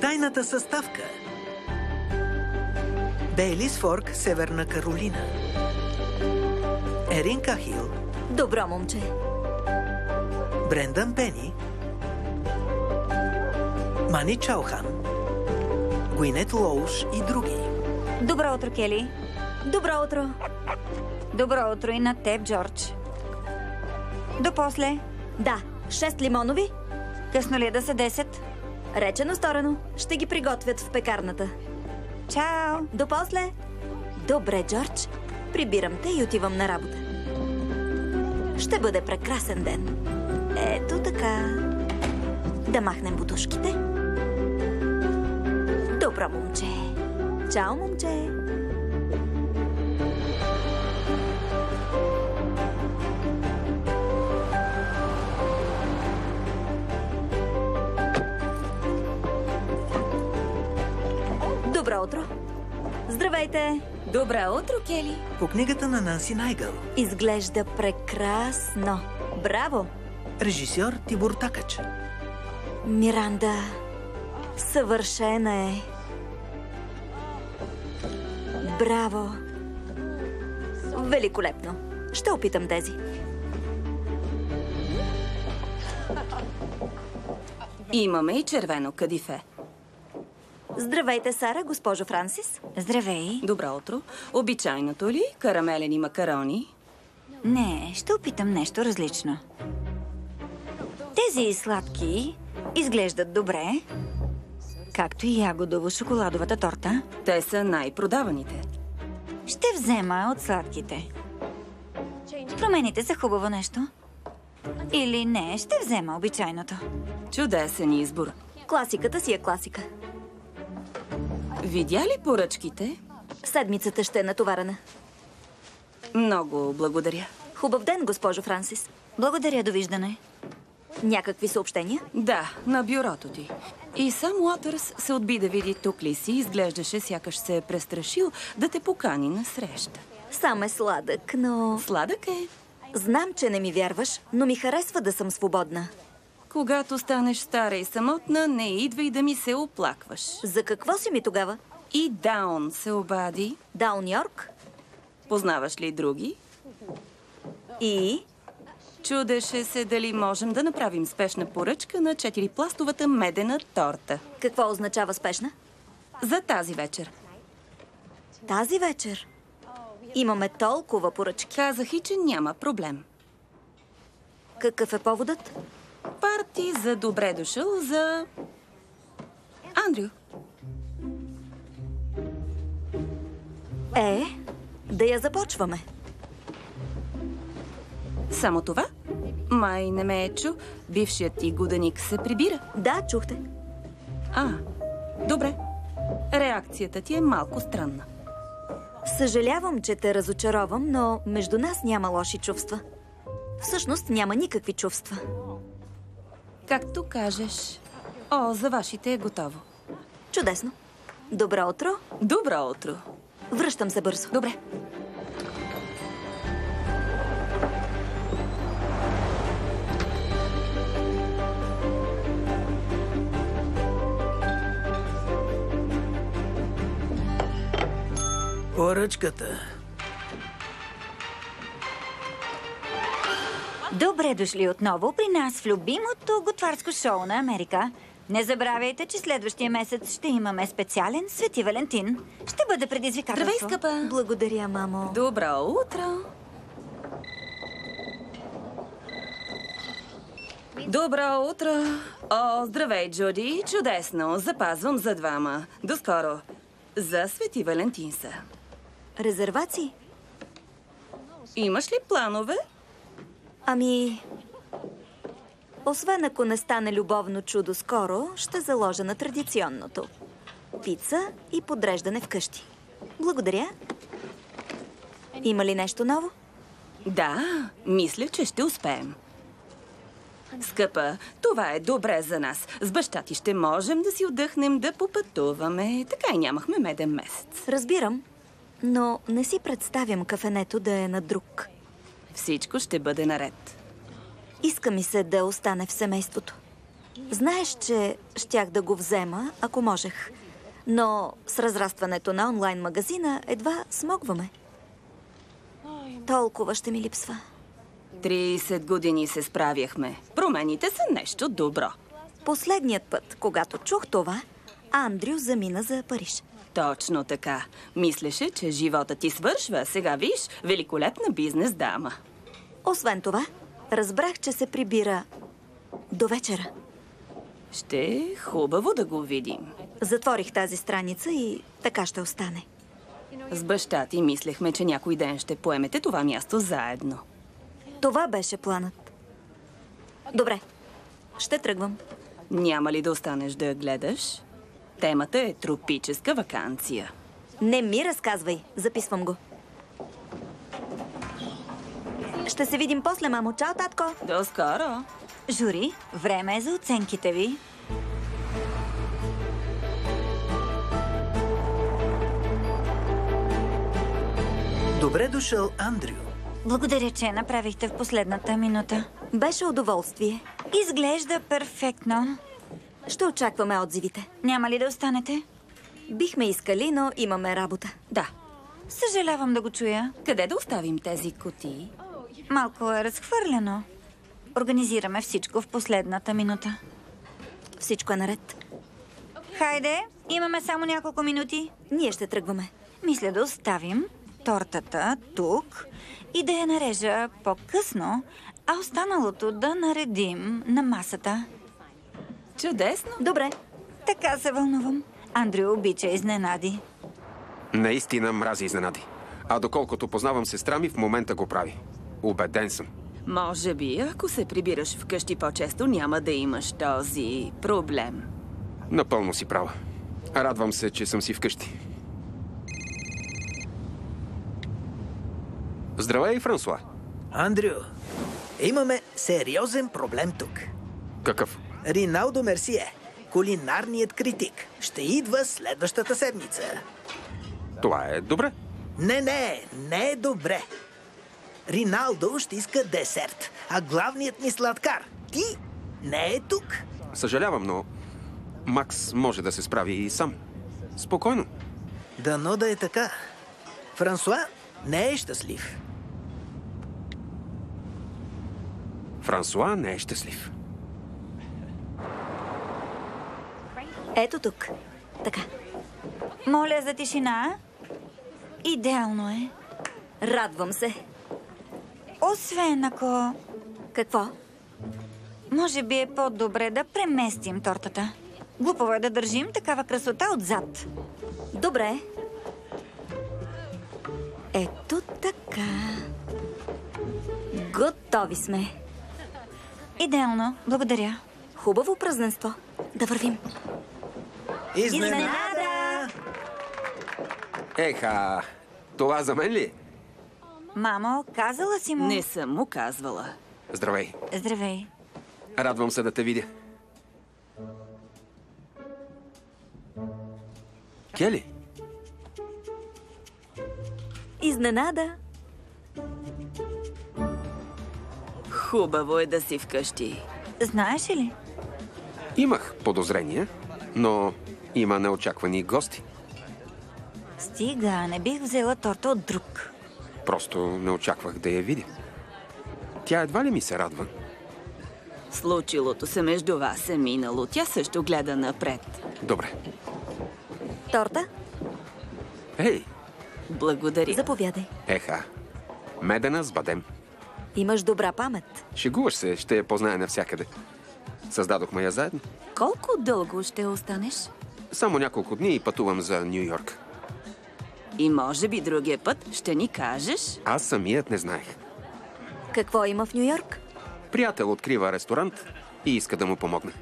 Тайната съставка. Бейлис Форк, Северна Каролина. Ерин Кахил. Добро момче. Брендан Пени. Мани Чаухан. Гуинет Лоуш и други. Добро утро, Кели. Добро утро. Добро утро и на теб, Джордж. До после. Да, 6 лимонови. Късно ли е да са 10? Речено сторено. Ще ги приготвят в пекарната. Чао! До после. Добре, Джордж. Прибирам те и отивам на работа. Ще бъде прекрасен ден. Ето така. Да махнем бутушките. Добро момче. Чао, момче. Добро утро. Здравейте. Добро утро, Кели. По книгата на Нанси Найгъл. Изглежда прекрасно. Браво. Режисьор Тибор Такач. Миранда. Съвършена е. Браво. Великолепно. Ще опитам тези. Имаме и червено кадифе. Здравейте, Сара, госпожо Франсис. Здравей. Добро утро. Обичайното ли? Карамелени макарони? Не, ще опитам нещо различно. Тези сладки изглеждат добре, както и ягодово-шоколадовата торта. Те са най-продаваните. Ще взема от сладките. Промените са хубаво нещо. Или не, ще взема обичайното. Чудесен избор. Класиката си е класика. Видя ли поръчките? Седмицата ще е натоварена. Много благодаря. Хубав ден, госпожо Франсис. Благодаря, довиждане. Някакви съобщения? Да, на бюрото ти. И сам Уотърс се отби да види тук ли си. Изглеждаше сякаш се е престрашил да те покани на среща. Сам е сладък, но... Сладък е. Знам, че не ми вярваш, но ми харесва да съм свободна. Когато станеш стара и самотна, не идвай да ми се оплакваш. За какво си ми тогава? И Даун се обади. Даун Йорк? Познаваш ли други? И? Чудеше се дали можем да направим спешна поръчка на 4-пластовата медена торта. Какво означава спешна? За тази вечер. Тази вечер? Имаме толкова поръчки. Казах и, че няма проблем. Какъв е поводът? Парти за добре дошъл за... Андрю. Да я започваме. Само това? Май не ме е чу. Бившият ти годеник се прибира. Да, чухте. Добре. Реакцията ти е малко странна. Съжалявам, че те разочаровам, но между нас няма лоши чувства. Всъщност няма никакви чувства. Както кажеш. За вашите е готово. Чудесно. Добро утро. Добро утро. Връщам се бързо. Добре. Поръчката. Добре дошли отново при нас в любимото готварско шоу на Америка. Не забравяйте, че следващия месец ще имаме специален Свети Валентин. Ще бъде предизвикателство. Здравей, скъпа! Благодаря, мамо. Добро утро! Добро утро! Здравей, Джуди! Чудесно! Запазвам за двама. До скоро! За Свети Валентин са. Резервации? Имаш ли планове? Освен ако не стане любовно чудо скоро, ще заложа на традиционното. Пица и подреждане вкъщи. Благодаря. Има ли нещо ново? Да, мисля, че ще успеем. Скъпа, това е добре за нас. С баща ти ще можем да си отдъхнем, да попътуваме. Така и нямахме меден месец. Разбирам, но не си представям кафенето да е на друг. Всичко ще бъде наред. Иска ми се да остане в семейството. Знаеш, че щях да го взема, ако можех. Но с разрастването на онлайн магазина едва смогваме. Толкова ще ми липсва. 30 години се справяхме. Промените са нещо добро. Последният път, когато чух това, Андрю замина за Париж. Точно така. Мислеше, че живота ти свършва, а сега виж, великолепна бизнес дама. Освен това, разбрах, че се прибира до вечера. Ще е хубаво да го видим. Затворих тази страница и така ще остане. С баща ти мислехме, че някой ден ще поемете това място заедно. Това беше планът. Добре, ще тръгвам. Няма ли да останеш да гледаш? Темата е тропическа ваканция. Не ми разказвай, записвам го. Ще се видим после, мамо. Чао, татко! До скоро! Жури, време е за оценките ви. Добре дошъл, Андрю. Благодаря, че направихте в последната минута. Беше удоволствие. Изглежда перфектно. Ще очакваме отзивите. Няма ли да останете? Бихме искали, но имаме работа. Да. Съжалявам да го чуя. Къде да оставим тези кутии? Малко е разхвърлено. Организираме всичко в последната минута. Всичко е наред. Хайде, имаме само няколко минути. Ние ще тръгваме. Мисля да оставим тортата тук и да я нарежа по-късно, а останалото да наредим на масата. Чудесно! Добре. Така се вълнувам. Андрю обича изненади. Наистина мрази изненади. А доколкото познавам сестра ми, в момента го прави. Убеден съм. Може би, ако се прибираш вкъщи по-често, няма да имаш този проблем. Напълно си права. Радвам се, че съм си вкъщи. Здравей, Франсуа. Андрю, имаме сериозен проблем тук. Какъв? Риналдо Мерсие, кулинарният критик, ще идва следващата седмица. Това е добре. Не е добре. Риналдо ще иска десерт, а главният ни сладкар, ти, не е тук. Съжалявам, но Макс може да се справи и сам. Спокойно. Дано да е така. Франсуа не е щастлив. Франсуа не е щастлив. Ето тук. Така. Моля за тишина. Идеално е. Радвам се. Освен ако... Какво? Може би е по-добре да преместим тортата. Глупаво е да държим такава красота отзад. Добре. Ето така. Готови сме. Идеално. Благодаря. Хубаво празненство. Да вървим. Изненада! Еха, това за мен ли е? Мамо, казала си му... Не съм му казвала. Здравей. Здравей. Радвам се да те видя. Кели? Изненада. Хубаво е да си вкъщи. Знаеш ли? Имах подозрение, но има неочаквани гости. Стига, не бих взела торта от друг. Просто не очаквах да я видя. Тя едва ли ми се радва. Случилото се между вас е минало. Тя също гледа напред. Добре. Торта? Ей, Благодаря. Заповядай. еха. Медена с бадем. Имаш добра памет. Шегуваш се, ще я позная навсякъде. Създадохме я заедно. Колко дълго ще останеш? Само няколко дни и пътувам за Ню Йорк. И може би другия път ще ни кажеш? Аз самият не знаех. Какво има в Ню Йорк? Приятел открива ресторант и иска да му помогне.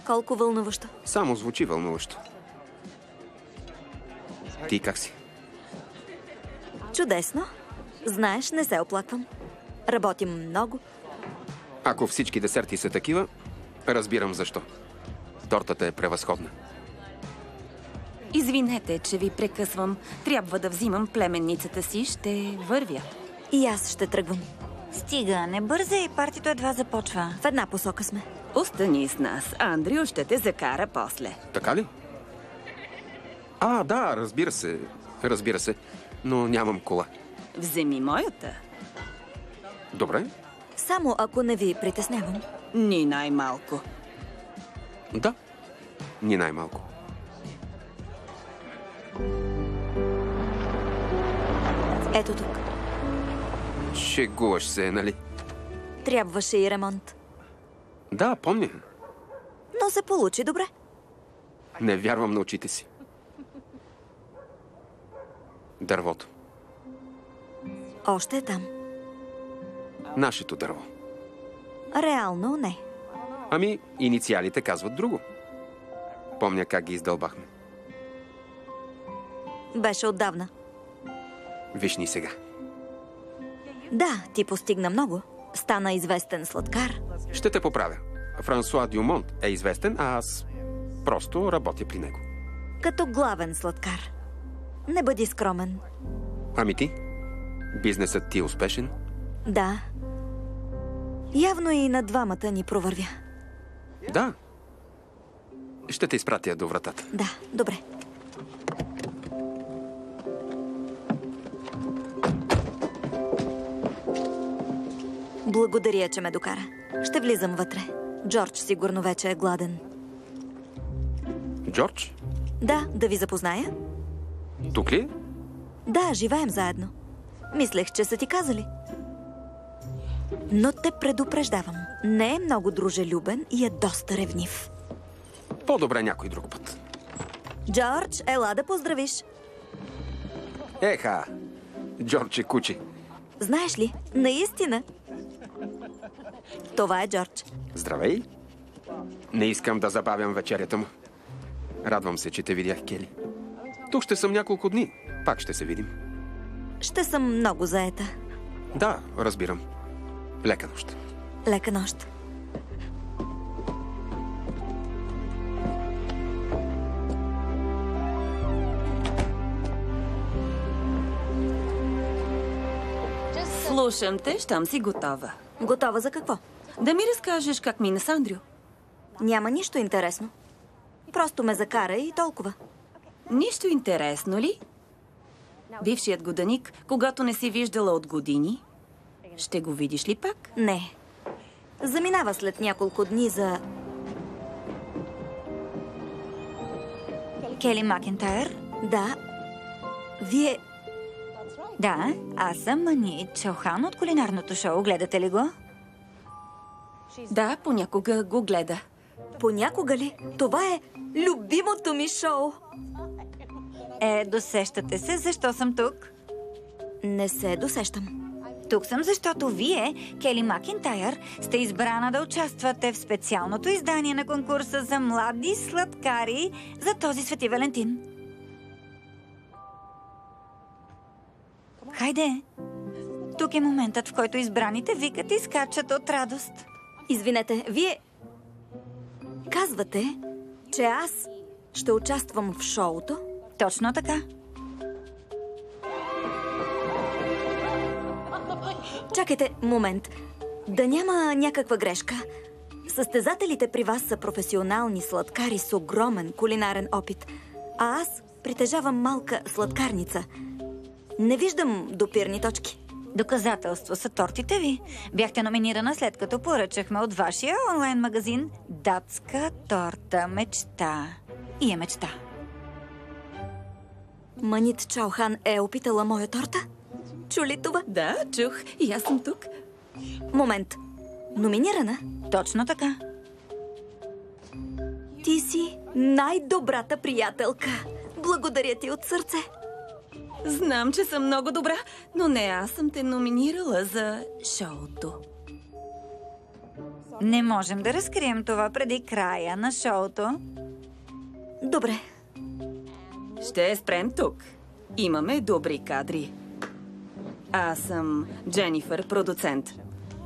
Колко вълнуващо. Само звучи вълнуващо. Ти как си? Чудесно. Знаеш, не се оплаквам. Работим много. Ако всички десерти са такива, разбирам защо. Тортата е превъзходна. Извинете, че ви прекъсвам. Трябва да взимам племенницата си. Ще вървя. И аз ще тръгвам. Стига, не бързай, партито едва започва. В една посока сме. Остани с нас. Андрю ще те закара после. Така ли? Да, разбира се. Разбира се. Но нямам кола. Вземи моята. Добре. Само ако не ви притеснявам. Ни най-малко. Да. Ни най-малко. Ето тук. Шегуваш се, нали? Трябваше и ремонт. Да, помня. Но се получи добре. Не вярвам на очите си. Дървото. Още е там. Нашето дърво. Реално не. Ами, инициалите казват друго. Помня как ги издълбахме. Беше отдавна. Виж ни сега. Да, ти постигна много. Стана известен сладкар. Ще те поправя. Франсуа Дюмонт е известен, а аз просто работя при него. Като главен сладкар. Не бъди скромен. Ами ти? Бизнесът ти е успешен? Да. Явно и на двамата ни провървя. Да. Ще те изпратя до вратата. Да, добре. Благодаря, че ме докара. Ще влизам вътре. Джордж сигурно вече е гладен. Джордж? Да ви запозная. Тук ли е? Да, живеем заедно. Мислех, че са ти казали. Но те предупреждавам. Не е много дружелюбен и е доста ревнив. По-добре някой друг път. Джордж, ела да поздравиш. Еха! Джордж е куче. Знаеш ли, наистина. Това е Джордж. Здравей! Не искам да забавям вечерята му. Радвам се, че те видях, Кели. Тук ще съм няколко дни. Пак ще се видим. Ще съм много заета. Да, разбирам. Лека нощ. Лека нощ. Слушам те, щом си готова. Готова за какво? Да ми разкажеш как мина с Андрю. Няма нищо интересно. Просто ме закара и толкова. Нищо интересно ли? Бившият годаник, когато не си виждала от години, ще го видиш ли пак? Не. Заминава след няколко дни за... Кели Макентайр? Да. Вие... Да, аз съм Мани Чаухан от кулинарното шоу. Гледате ли го? Да, понякога го гледа. Понякога ли? Това е любимото ми шоу. Досещате се, защо съм тук? Не се досещам. Тук съм, защото вие, Кели Макентайр, сте избрана да участвате в специалното издание на конкурса за млади сладкари за този Свети Валентин. Хайде! Тук е моментът, в който избраните викат и скачат от радост. Извинете, вие... Казвате, че аз ще участвам в шоуто? Точно така. Чакайте, момент. Да няма някаква грешка. Състезателите при вас са професионални сладкари с огромен кулинарен опит, а аз притежавам малка сладкарница. Не виждам допирни точки. Доказателство са тортите ви. Бяхте номинирана след като поръчахме от вашия онлайн магазин датска торта мечта. И е мечта. Манит Чаухан е опитала моя торта? Чули това? Да, чух. И аз съм тук. Момент. Номинирана? Точно така. Ти си най-добрата приятелка. Благодаря ти от сърце. Знам, че съм много добра, но не аз съм те номинирала за шоуто. Не можем да разкрием това преди края на шоуто. Добре. Ще спрем тук. Имаме добри кадри. Аз съм Дженифър, продуцент.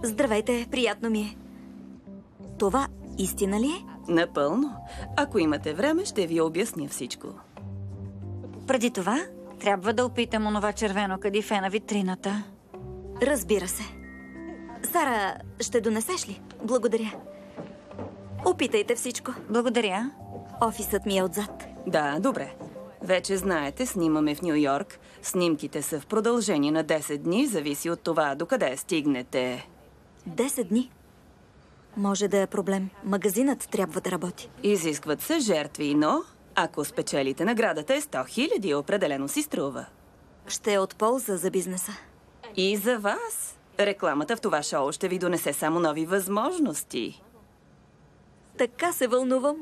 Здравейте, приятно ми е. Това истина ли е? Напълно. Ако имате време, ще ви обясня всичко. Преди това, трябва да опитам онова червено кадифе на витрината. Разбира се. Сара, ще донесеш ли? Благодаря. Опитайте всичко. Благодаря. Офисът ми е отзад. Да, добре. Вече знаете, снимаме в Ню Йорк. Снимките са в продължение на 10 дни, зависи от това докъде стигнете. 10 дни. Може да е проблем. Магазинът трябва да работи. Изискват се жертви, но ако спечелите наградата е 100 000, определено си струва. Ще е от полза за бизнеса. И за вас. Рекламата в това шоу ще ви донесе само нови възможности. Така се вълнувам.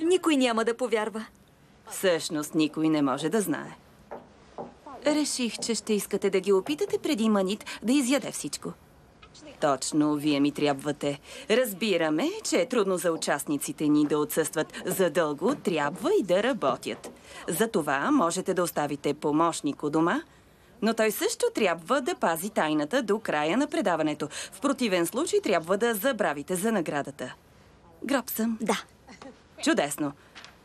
Никой няма да повярва. Всъщност никой не може да знае. Реших, че ще искате да ги опитате преди Манит да изяде всичко. Точно, вие ми трябвате. Разбираме, че е трудно за участниците ни да отсъстват задълго, трябва и да работят. Затова можете да оставите помощник у дома, но той също трябва да пази тайната до края на предаването. В противен случай трябва да забравите за наградата. Гроб съм. Да. Чудесно.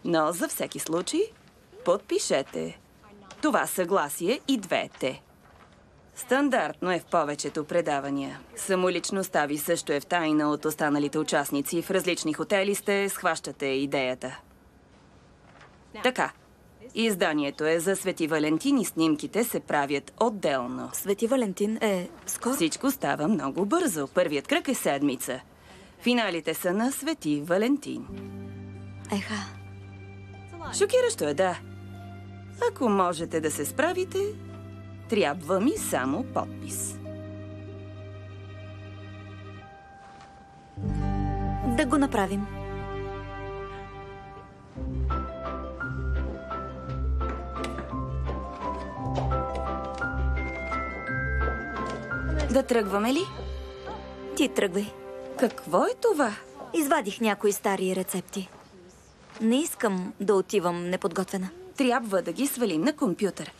Но за всеки случай подпишете това съгласие и двете. Стандартно е в повечето предавания. Самоличността ви също е в тайна от останалите участници. В различни хотели сте, схващате идеята. Така. Изданието е за Свети Валентин и снимките се правят отделно. Свети Валентин е скоро. Всичко става много бързо. Първият кръг е седмица. Финалите са на Свети Валентин. Еха. Шокиращо е, да. Ако можете да се справите, трябва ми само подпис. Да го направим. Да тръгваме ли? Ти тръгвай. Какво е това? Извадих някои стари рецепти. Не искам да отивам неподготвена. Трябва да ги свалим на компютър.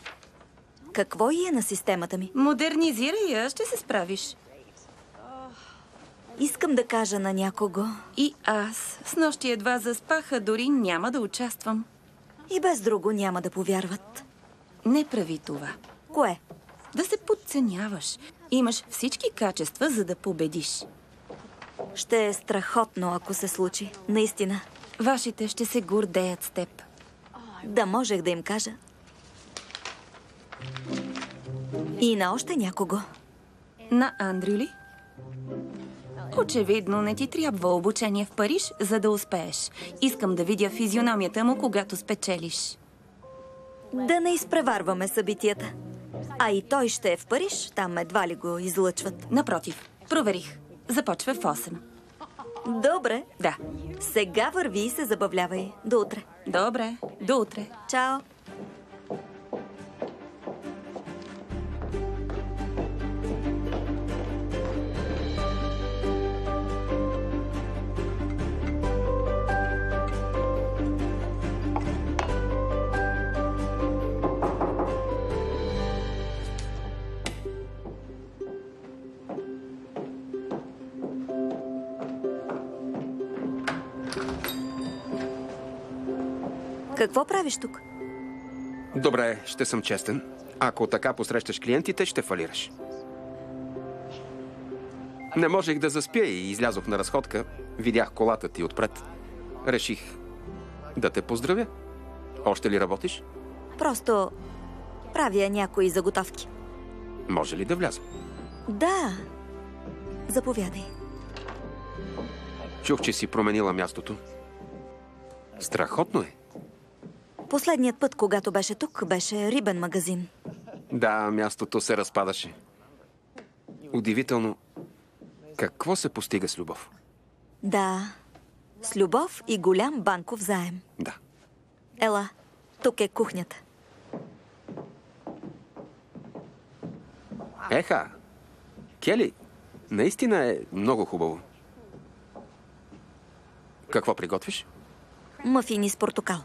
Какво е на системата ми? Модернизирай я, ще се справиш. Искам да кажа на някого. И аз. Снощи едва заспаха, дори няма да участвам. И без друго няма да повярват. Не прави това. Кое? Да се подценяваш. Имаш всички качества, за да победиш. Ще е страхотно, ако се случи. Наистина. Вашите ще се гордеят с теб. Да можех да им кажа. И на още някого. На Андрю ли? Очевидно не ти трябва обучение в Париж, за да успееш. Искам да видя физиономията му, когато спечелиш. Да не изпреварваме събитията. А и той ще е в Париж, там едва ли го излъчват. Напротив, проверих. Започва в 8. Добре. Да. Сега върви и се забавлявай. До утре. Добре, до утре. Чао. Какво правиш тук? Добре, ще съм честен. Ако така посрещаш клиентите, ще фалираш. Не можех да заспя и излязох на разходка. Видях колата ти отпред. Реших да те поздравя. Още ли работиш? Просто правя някои заготовки. Може ли да вляза? Да. Заповядай. Чух, че си променила мястото. Страхотно е. Последният път, когато беше тук, беше рибен магазин. Да, мястото се разпадаше. Удивително. Какво се постига с любов? Да. С любов и голям банков заем. Да. Ела, тук е кухнята. Еха! Кели, наистина е много хубаво. Какво приготвиш? Мъфини с портокал.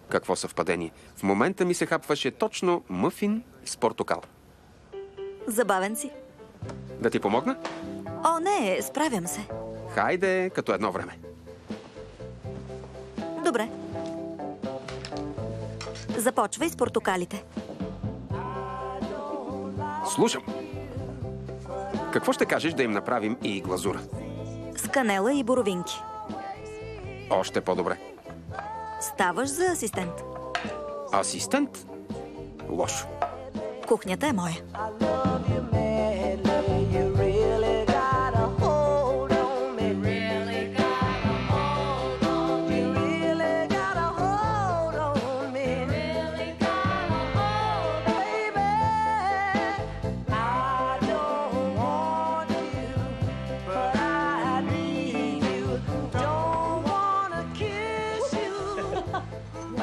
Какво съвпадение. В момента ми се хапваше точно мъфин с портокал. Забавен си. Да ти помогна? О, не, справям се. Хайде, като едно време. Добре. Започвай с портокалите. Слушам. Какво ще кажеш да им направим и глазура? С канела и боровинки. Още по-добре. Ставаш за асистент. Асистент? Лошо. Кухнята е моя.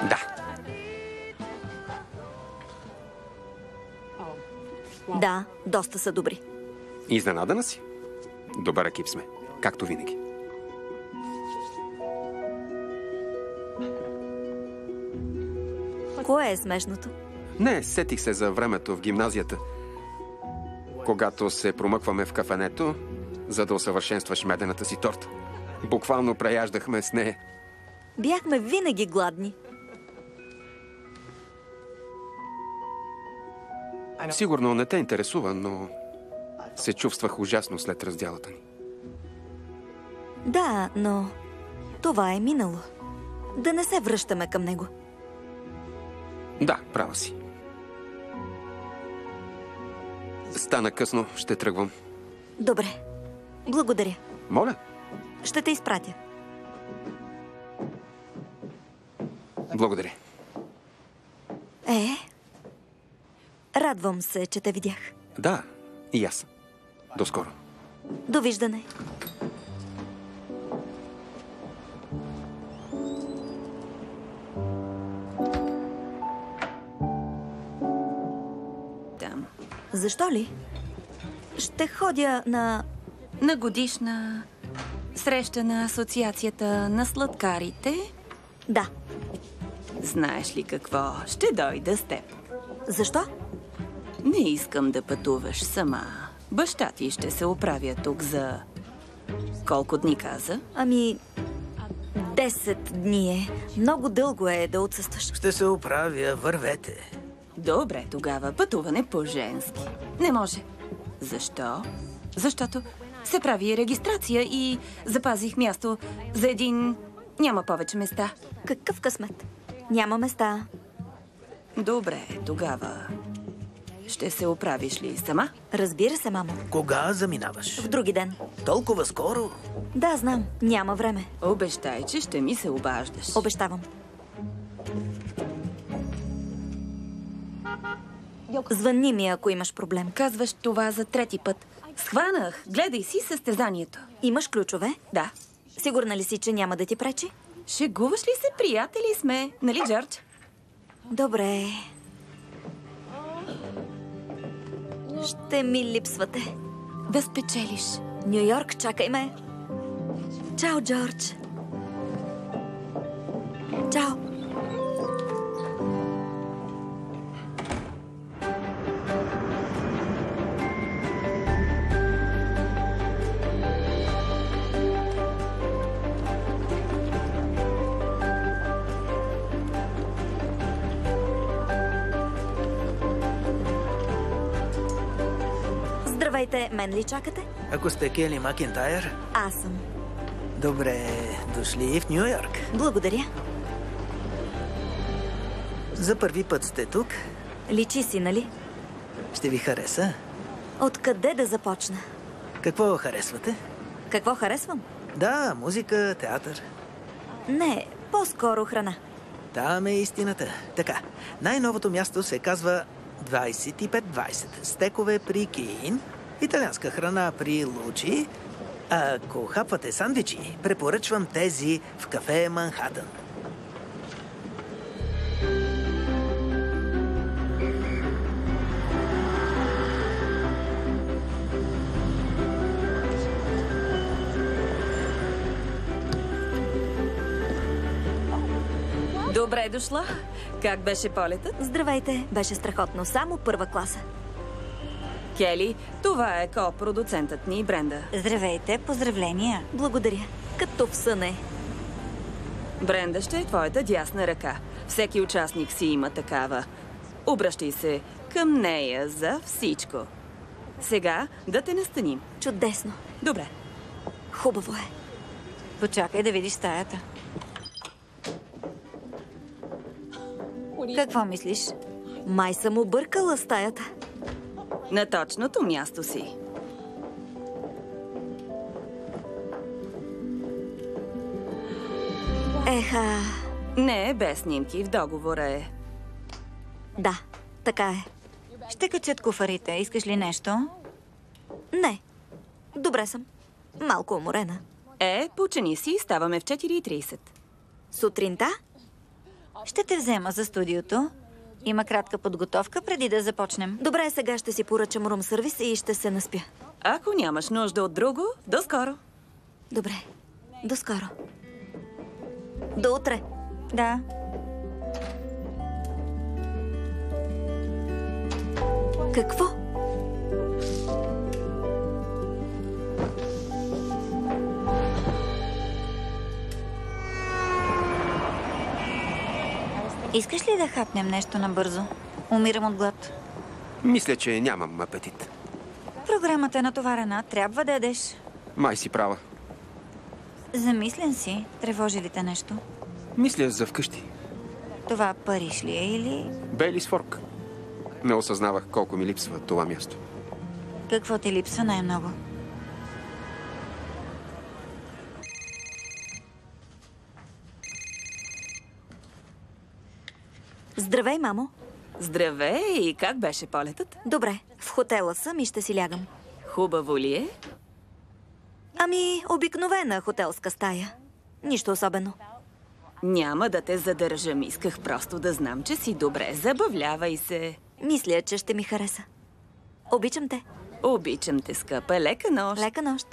Да. Да, доста са добри. Изненадана си? Добър екип сме. Както винаги. Кое е смешното? Не, сетих се за времето в гимназията. Когато се промъкваме в кафенето, за да усъвършенстваш медената си торта. Буквално преяждахме с нея. Бяхме винаги гладни. Сигурно не те интересува, но се чувствах ужасно след разделата ни. Да, но това е минало. Да не се връщаме към него. Да, права си. Стана късно, ще тръгвам. Добре. Благодаря. Моля? Ще те изпратя. Благодаря. Радвам се, че те видях. Да, и аз. До скоро. Довиждане. Там. Защо ли? Ще ходя на годишна среща на Асоциацията на сладкарите. Да. Знаеш ли какво? Ще дойда с теб. Защо? Не искам да пътуваш сама. Баща ти ще се оправя тук за... Колко дни каза? 10 дни е. Много дълго е да отсъстваш. Ще се оправя, вървете. Добре, тогава пътуване по-женски. Не може. Защо? Защото се прави регистрация и запазих място за един... Няма повече места. Какъв късмет? Няма места. Добре, тогава... Ще се оправиш ли сама? Разбира се, мамо. Кога заминаваш? В други ден. Толкова скоро? Да, знам. Няма време. Обещай, че ще ми се обаждаш. Обещавам. Звънни ми, ако имаш проблем. Казваш това за трети път. Схванах. Гледай си състезанието. Имаш ключове? Да. Сигурна ли си, че няма да ти пречи? Шегуваш ли се? Приятели сме. Нали, Джордж? Добре. Ще ми липсвате. Да спечелиш. Ню Йорк, чакай ме. Чао, Джордж. Чао. Здравейте, мен ли чакате? Ако сте Кели Макентайр, Аз съм. добре дошли в Ню Йорк. Благодаря. За първи път сте тук. Личи си, нали? Ще ви хареса. Откъде да започна? Какво харесвате? Какво харесвам? Да, музика, театър. Не, по-скоро храна. Там е истината. Така, най-новото място се казва 2520. Стекове при Киин, италианска храна при Лучи. Ако хапвате сандвичи, препоръчвам тези в кафе Манхатън. Добре дошла. Как беше полетът? Здравейте, беше страхотно. Само първа класа. Кели, това е ко-продуцентът ни, Бренда. Здравейте, поздравления. Благодаря. Като в съне. Бренда ще е твоята дясна ръка. Всеки участник си има такава. Обръщай се към нея за всичко. Сега да те настаним. Чудесно. Добре. Хубаво е. Почакай да видиш стаята. Какво мислиш? Май съм объркала стаята. На точното място си. Еха, Не, без снимки. В договора е. да, така е. Ще качат куфарите. Искаш ли нещо? Не, добре съм. Малко уморена. Почини си. Ставаме в 4:30. Сутринта? Ще те взема за студиото. Има кратка подготовка преди да започнем. Добре, сега ще си поръчам рум сервис и ще се наспя. Ако нямаш нужда от друго, до скоро. Добре, до скоро. До утре. Да. Какво? Искаш ли да хапнем нещо набързо? Умирам от глад. Мисля, че нямам апетит. Програмата е натоварена. Трябва да ядеш. Май си права. Замислен си. Тревожи ли те нещо? Мисля за вкъщи. Това Париж ли е или... Бейлис Форк. Не осъзнавах колко ми липсва това място. Какво ти липсва най-много? Здравей, мамо. Здравей! Как беше полетът? Добре, в хотела съм и ще си лягам. Хубаво ли е? Ами, обикновена хотелска стая. Нищо особено. Няма да те задържам. Исках просто да знам, че си добре. Забавлявай се. Мисля, че ще ми хареса. Обичам те. Обичам те, скъпа. Лека нощ. Лека нощ.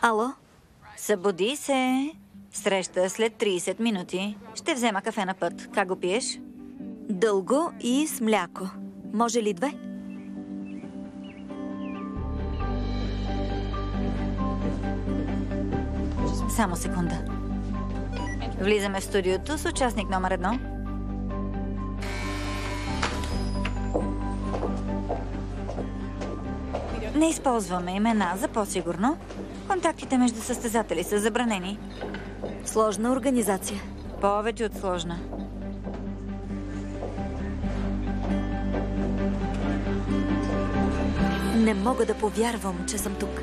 Ало? Събуди се. Среща след 30 минути. Ще взема кафе на път. Как го пиеш? Дълго и с мляко. Може ли 2? Само секунда. Влизаме в студиото с участник номер 1. Не използваме имена за по-сигурно. Контактите между състезатели са забранени. Сложна организация. Повече от сложна. Не мога да повярвам, че съм тук.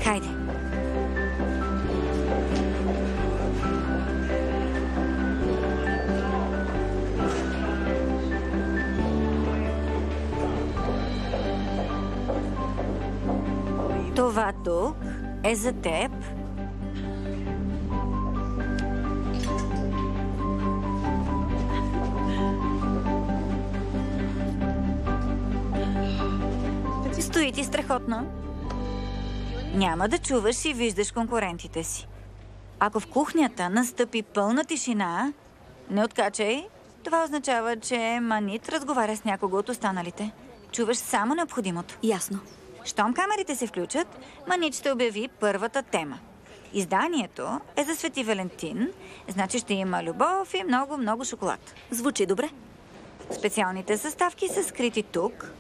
Хайде. Това тук е за теб. Стои ти страхотно. Няма да чуваш и виждаш конкурентите си. Ако в кухнята настъпи пълна тишина, не откачай. Това означава, че Манит разговаря с някого от останалите. Чуваш само необходимото. Ясно. Щом камерите се включат, Манит ще обяви първата тема. Изданието е за Свети Валентин, значи ще има любов и много шоколад. Звучи добре. Специалните съставки са скрити тук.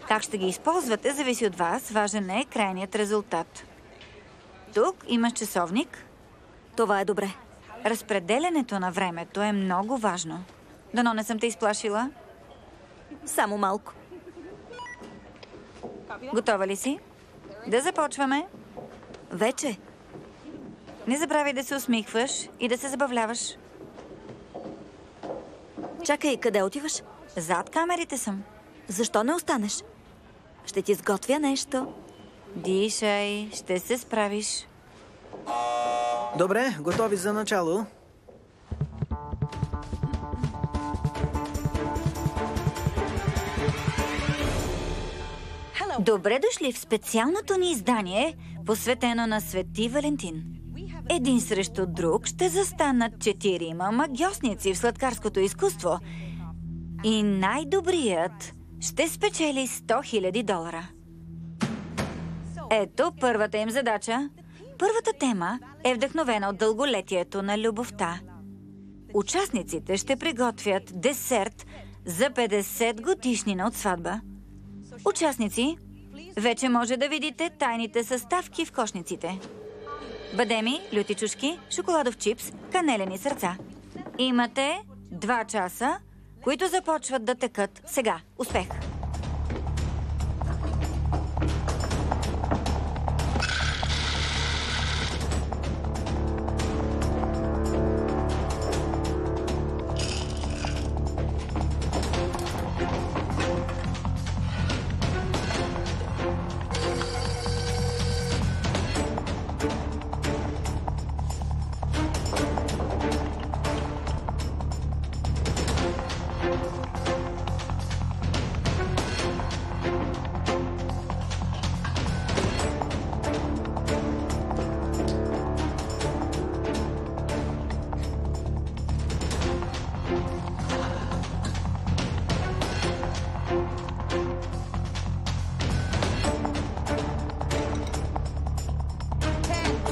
Как ще ги използвате, зависи от вас. Важен е крайният резултат. Тук имаш часовник. Това е добре. Разпределянето на времето е много важно. Дано не съм те изплашила. Само малко. Готова ли си? Да започваме. Вече. Не забравяй да се усмихваш и да се забавляваш. Чакай, къде отиваш? Зад камерите съм. Защо не останеш? Ще ти сготвя нещо. Дишай, ще се справиш. Добре, готови за начало. Добре дошли в специалното ни издание, посветено на Свети Валентин. Един срещу друг ще застанат 4 магьосници в сладкарското изкуство. И най-добрият ще спечели $100,000. Ето първата им задача. Първата тема е вдъхновена от дълголетието на любовта. Участниците ще приготвят десерт за 50 годишнина от сватба. Участници, вече може да видите тайните съставки в кошниците. Бадеми, люти чушки, шоколадов чипс, канелени сърца. Имате 2 часа, които започват да текат сега. Успех!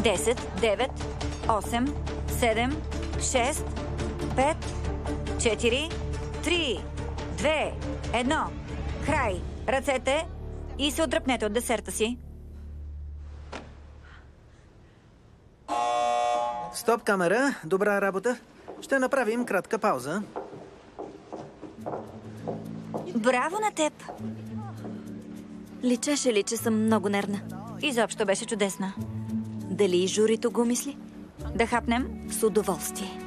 Десет, 9, 8, 7, 6, 5, 4, 3, 2, 1. Край! Ръцете и се отдръпнете от десерта си. Стоп, камера. Добра работа. Ще направим кратка пауза. Браво на теб! Личеше ли, че съм много нервна? Изобщо беше чудесна. Дали и журито го мисли? Да хапнем? С удоволствие.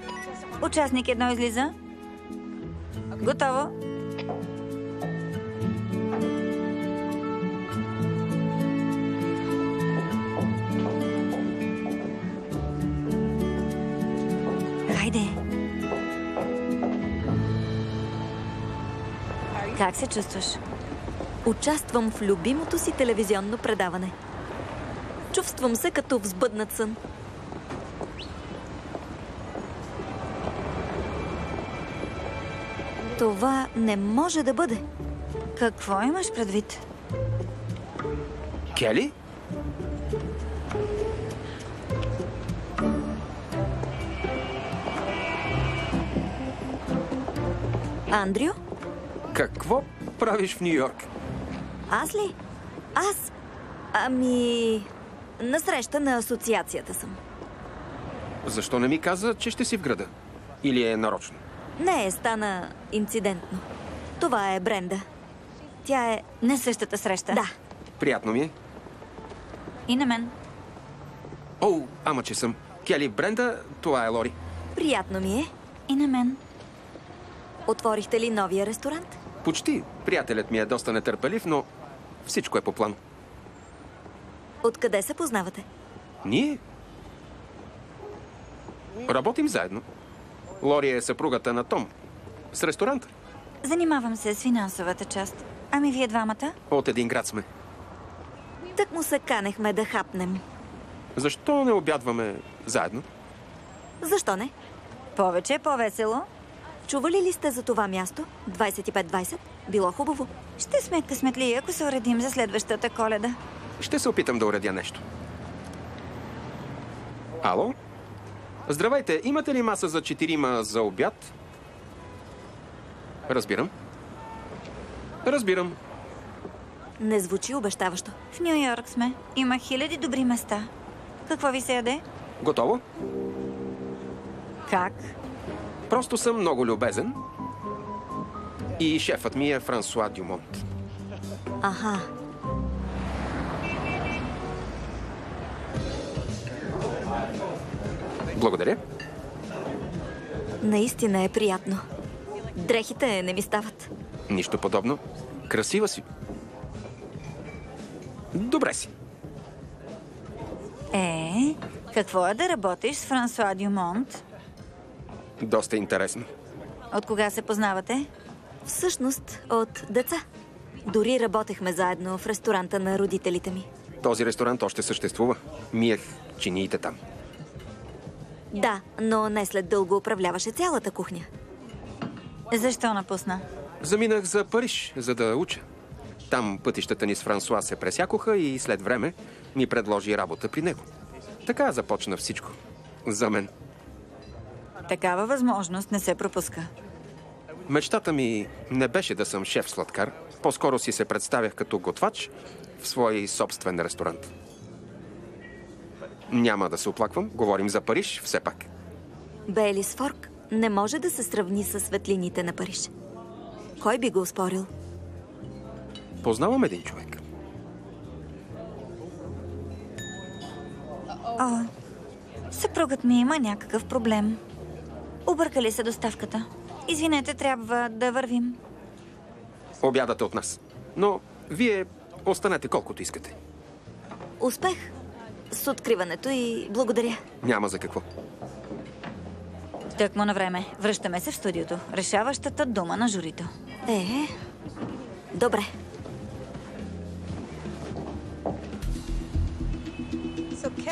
Участник 1 излиза. Готово. Хайде. Как се чувстваш? Участвам в любимото си телевизионно предаване. Чувствам се като в сбъднат сън. Това не може да бъде. Какво имаш предвид? Кели? Андрю? Какво правиш в Ню Йорк? Аз ли? Аз? Ами... На среща на асоциацията съм. Защо не ми каза, че ще си в града? Или е нарочно? Не, стана инцидентно. Това е Бренда. Тя е... На същата среща? Да. Приятно ми е. И на мен. О, ама че съм. Кели, Бренда, това е Лори. Приятно ми е. И на мен. Отворихте ли новия ресторант? Почти. Приятелят ми е доста нетърпелив, но всичко е по план. Откъде се познавате? Ние? Работим заедно. Лори е съпругата на Том. С ресторанта. Занимавам се с финансовата част. Ами вие двамата? От един град сме. Так му се канехме да хапнем. Защо не обядваме заедно? Защо не? Повече, по-весело. Чували ли сте за това място? 25-20? Било хубаво. Ще сме късметли, ако се уредим за следващата Коледа. Ще се опитам да уредя нещо. Ало? Здравейте, имате ли маса за 4 за обяд? Разбирам. Не звучи обещаващо. В Ню Йорк сме. Има 1000 добри места. Какво ви се яде? Готово? Как? Просто съм много любезен. И шефът ми е Франсуа Дюмонт. Аха. Благодаря. Наистина е приятно. Дрехите не ми стават. Нищо подобно. Красива си. Добре си. Какво е да работиш с Франсуа Дюмонт? Доста интересно. От кога се познавате? Всъщност от деца. Дори работехме заедно в ресторанта на родителите ми. Този ресторант още съществува. Миех чиниите там. Да, но не след дълго управляваше цялата кухня. Защо напусна? Заминах за Париж, за да уча. Там пътищата ни с Франсуа се пресякоха и след време ми предложи работа при него. Така започна всичко. За мен. Такава възможност не се пропуска. Мечтата ми не беше да съм шеф-сладкар. По-скоро си се представях като готвач в свой собствен ресторант. Няма да се оплаквам. Говорим за Париж все пак. Бейлис Форк не може да се сравни с светлините на Париж. Кой би го оспорил? Познавам един човек. О, съпругът ми има някакъв проблем. Объркали се доставката. Извинете, трябва да вървим. Обядът е от нас. Но вие останете колкото искате. Успех с откриването и благодаря. Няма за какво. Тъкмо на време. Връщаме се в студиото. Решаващата дума на журито. Добре.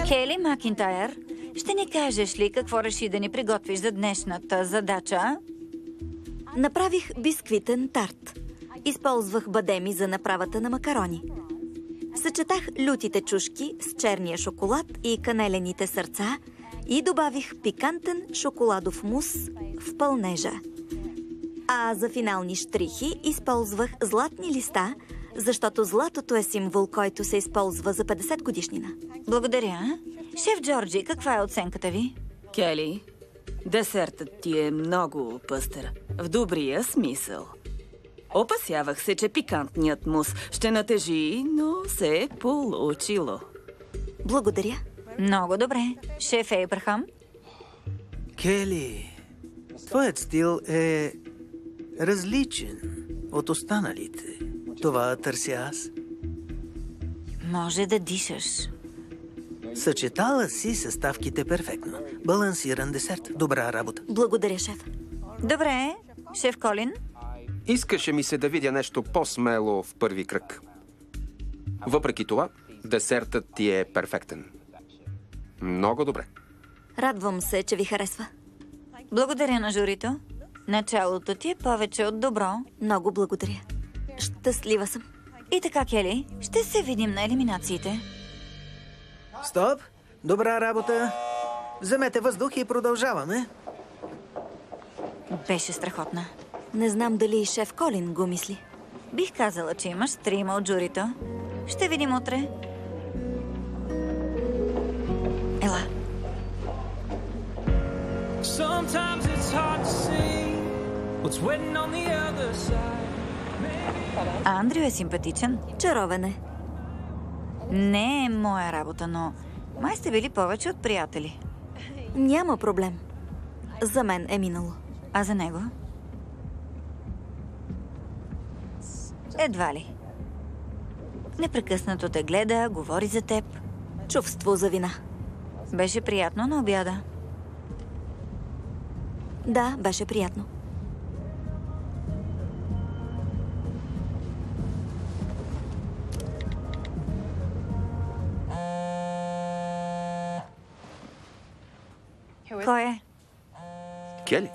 Кейли Макинтайр, ще ни кажеш ли какво реши да ни приготвиш за днешната задача? Направих бисквитен тарт. Използвах бадеми за направата на макарони. Съчетах лютите чушки с черния шоколад и канелените сърца и добавих пикантен шоколадов мус в пълнежа. А за финални щрихи използвах златни листа, защото златото е символ, който се използва за 50 годишнина. Благодаря. Шеф Джорджи, каква е оценката ви? Кели, десертът ти е много пъстър. В добрия смисъл. Опасявах се, че пикантният мус ще натежи, но се е получило. Благодаря. Много добре. Шеф Ейбрахам? Кели, твоят стил е различен от останалите. Това търся аз. Може да дишаш. Съчетала си съставките перфектно. Балансиран десерт. Добра работа. Благодаря, шеф. Добре. Шеф Колин? Искаше ми се да видя нещо по-смело в първи кръг. Въпреки това, десертът ти е перфектен. Много добре. Радвам се, че ви харесва. Благодаря на журито. Началото ти е повече от добро. Много благодаря. Щастлива съм. И така, Кели, ще се видим на елиминациите. Стоп! Добра работа! Вземете въздух и продължаваме. Беше страхотна. Не знам дали и шеф Колин го мисли. Бих казала, че имаш трима от журито. Ще видим утре. Ела. Sometimes it's hard to see what's waiting on the other side. А Андрю е симпатичен. Чаровен е. Не е моя работа, но май сте били повече от приятели. Няма проблем. За мен е минало. А за него? Едва ли. Непрекъснато те гледа, говори за теб. Чувство за вина. Беше приятно на обяда. Да, беше приятно. Кой е? Кели,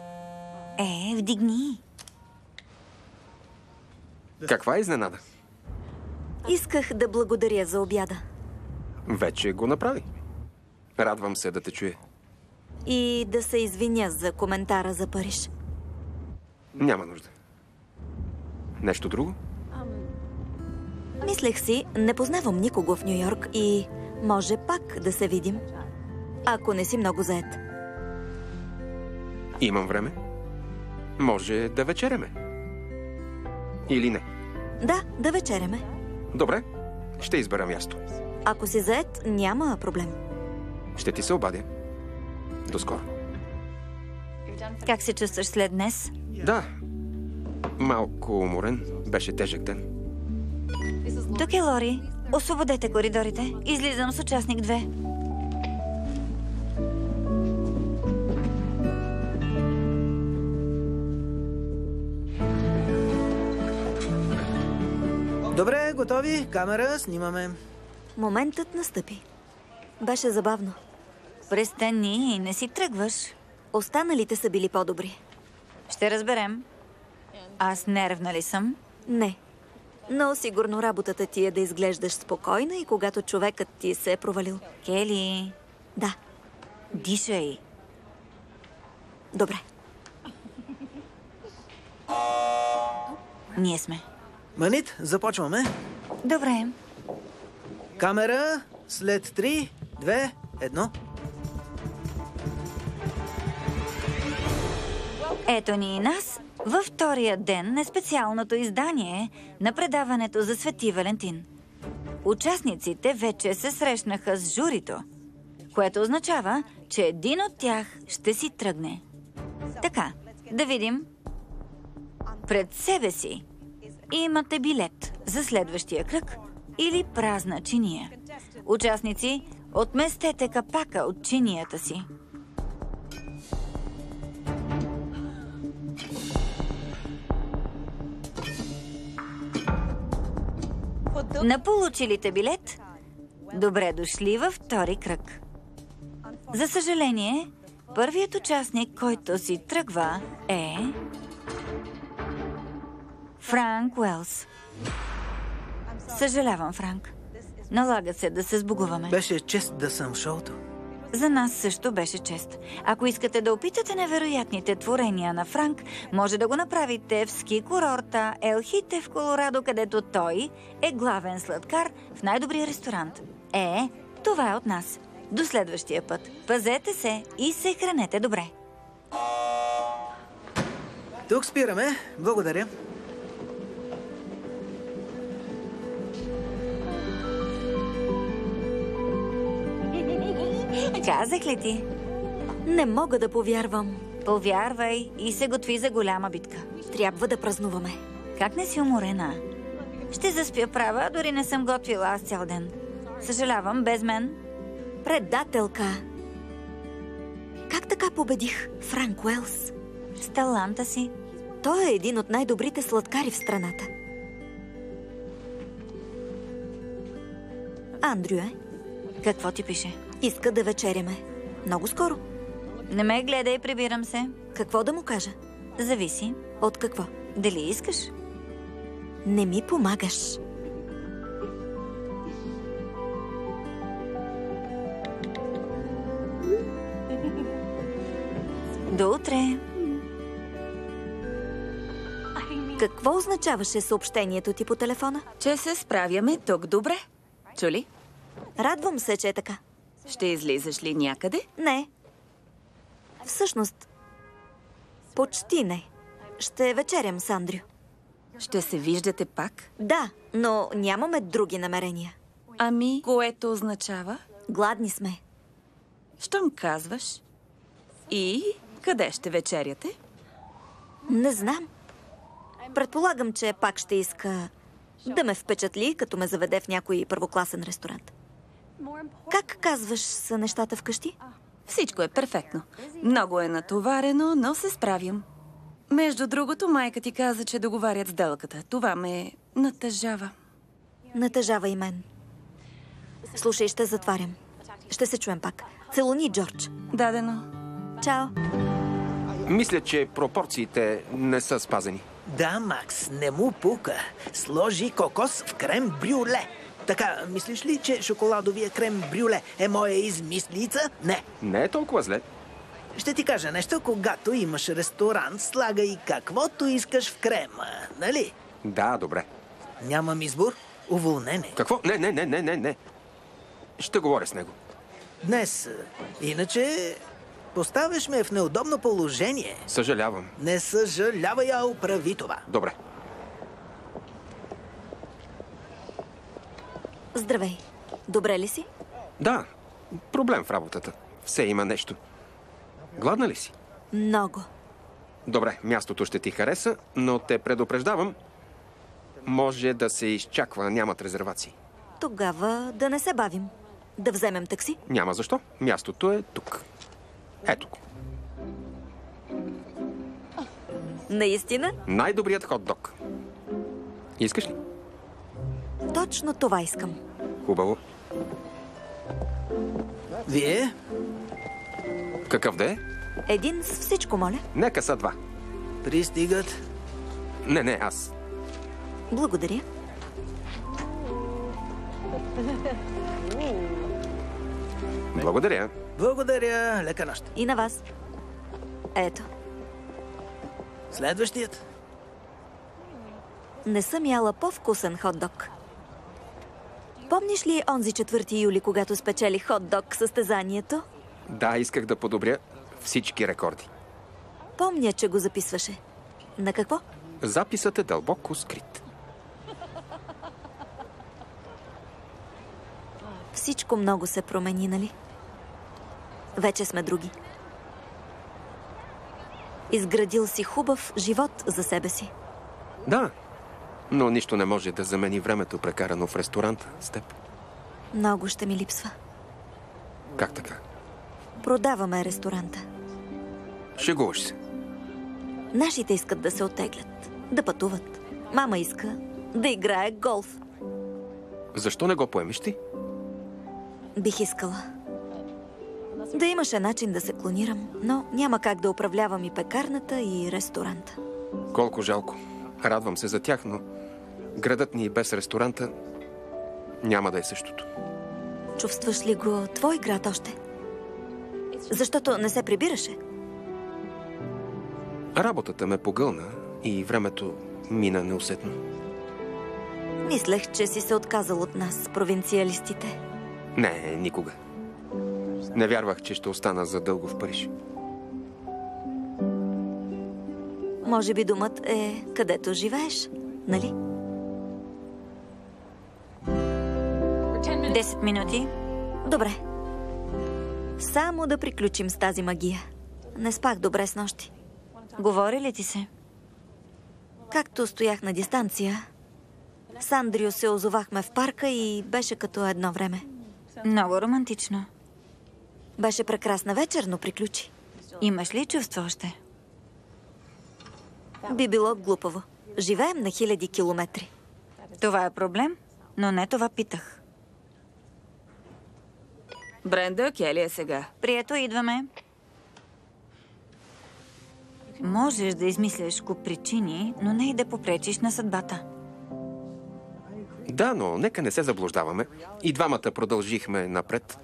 Вдигни. каква е изненада? Исках да благодаря за обяда. Вече го направи. Радвам се да те чуя. И да се извиня за коментара за Париж. Няма нужда. Нещо друго? Мислех си, не познавам никого в Ню-Йорк и може пак да се видим. Ако не си много заед. Имам време. Може да вечеряме. Или не? Да, да вечеряме. Добре, ще избера място. Ако си заед, няма проблем. Ще ти се обадя. До скоро. Как се чувстваш след днес? Да. Малко уморен. Беше тежък ден. Тук е Лори. Освободете коридорите. Излизам с участник 2. Добре, готови. Камера, снимаме. Моментът настъпи. Беше забавно. Престани, не си тръгваш. Останалите са били по-добри. Ще разберем. Аз нервна ли съм? Не. Но сигурно работата ти е да изглеждаш спокойна и когато човекът ти се е провалил. Кели, Да, дишай. добре. Ние сме. Манит, започваме. Добре. Камера, след 3, 2, 1. Ето ни и нас във втория ден на специалното издание на предаването за Свети Валентин. Участниците вече се срещнаха с журито, което означава, че един от тях ще си тръгне. Така, да видим. Пред себе си имате билет за следващия кръг или празна чиния. Участници, отместете капака от чинията си. На получилите билет, добре дошли във втори кръг. За съжаление, първият участник, който си тръгва, е Франк Уелс. Съжалявам, Франк. Налага се да се сбогуваме. Беше чест да съм в шоуто. За нас също беше чест. Ако искате да опитате невероятните творения на Франк, може да го направите в ски курорта Елхите в Колорадо, където той е главен сладкар в най-добрия ресторант. Това е от нас. До следващия път. Пазете се и се хранете добре. Тук спираме. Благодаря. Казах ли ти? Не мога да повярвам. Повярвай и се готви за голяма битка. Трябва да празнуваме. Как не си уморена? Ще заспя права, дори не съм готвила аз цял ден. Съжалявам, без мен. Предателка! Как така победих Франк Уелс? С таланта си. Той е един от най-добрите сладкари в страната. Андрю е. Какво ти пише? Иска да вечеряме. Много скоро. Не ме гледай, прибирам се. Какво да му кажа? Зависи. От какво? Дали искаш? Не ми помагаш. До утре. Какво означаваше съобщението ти по телефона? Че се справяме тук добре. Чули? Радвам се, че е така. Ще излизаш ли някъде? Не. Всъщност, почти не. Ще вечерям с Андрю. Ще се виждате пак? Да, но нямаме други намерения. Ами, което означава? Гладни сме. Щом казваш. И къде ще вечеряте? Не знам. Предполагам, че пак ще иска да ме впечатли, като ме заведе в някой първокласен ресторант. Как казваш са нещата вкъщи? Всичко е перфектно. Много е натоварено, но се справям. Между другото, майка ти каза, че договарят сделката. Това ме натъжава. Натъжава и мен. Слушай, ще затварям. Ще се чуем пак. Целуни, Джордж. Дадено. Чао. Мисля, че пропорциите не са спазени. Да, Макс, не му пука. Сложи кокос в крем брюле. Така, мислиш ли, че шоколадовия крем брюле е моя измислица? Не. Не е толкова зле. Ще ти кажа нещо, когато имаш ресторант, слагай каквото искаш в крема, нали? Да, добре. Нямам избор. Уволнене. Какво? Не. Ще говоря с него. Днес. Иначе поставяш ме в неудобно положение. Съжалявам. Не съжалявай, а оправи това. Добре. Здравей. Добре ли си? Да, проблем в работата. Все има нещо. Гладна ли си? Много. Добре, мястото ще ти хареса, но те предупреждавам. Може да се изчаква, нямат резервации. Тогава да не се бавим. Да вземем такси? Няма защо. Мястото е тук. Ето го. Наистина? Най-добрият хот-дог. Искаш ли? Точно това искам. Хубаво. Вие? Какъв да е? Един с всичко, моля. Нека са два. Пристигат. Не, аз. Благодаря. Благодаря. Благодаря. Лека нощ. И на вас. Ето. Следващият. Не съм яла по-вкусен хот-дог. Помниш ли онзи 4 юли, когато спечелих хот-дог състезанието? Да, исках да подобря всички рекорди. Помня, че го записваше. На какво? Записът е дълбоко скрит. Всичко много се промени, нали? Вече сме други. Изградил си хубав живот за себе си. Да, но нищо не може да замени времето, прекарано в ресторанта с теб. Много ще ми липсва. Как така? Продаваме ресторанта. Шегуваш се. Нашите искат да се оттеглят, да пътуват. Мама иска да играе голф. Защо не го поемеш ти? Бих искала. Да имаше начин да се клонирам, но няма как да управлявам и пекарната, и ресторанта. Колко жалко. Радвам се за тях, но градът ни без ресторанта няма да е същото. Чувстваш ли го твой град още? Защото не се прибираше. Работата ме погълна и времето мина неусетно. Мислех, че си се отказал от нас, провинциалистите. Не, никога. Не вярвах, че ще остана задълго в Париж. Може би думът е където живееш, нали? 10 минути. Добре. Само да приключим с тази магия. Не спах добре с нощи. Говори ли ти се? Както стоях на дистанция, с Андрио се озовахме в парка и беше като едно време. Много романтично. Беше прекрасна вечер, но приключи. Имаш ли чувство още? Би било глупаво. Живеем на хиляди километри. Това е проблем, но не това питах. Бренда, Кели е сега. Прието, идваме. Можеш да измисляш куп причини, но не и да попречиш на съдбата. Да, но нека не се заблуждаваме. И двамата продължихме напред.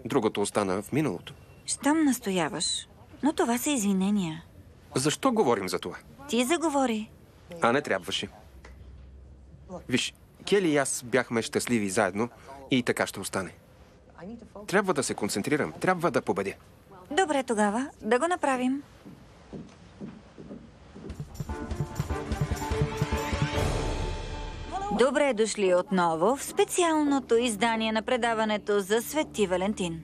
Другото остана в миналото. Щом настояваш, но това са извинения. Защо говорим за това? Ти заговори. А не трябваше. Виж, Кели и аз бяхме щастливи заедно и така ще остане. Трябва да се концентрирам. Трябва да победя. Добре тогава, да го направим. Добре дошли отново в специалното издание на предаването за Свети Валентин.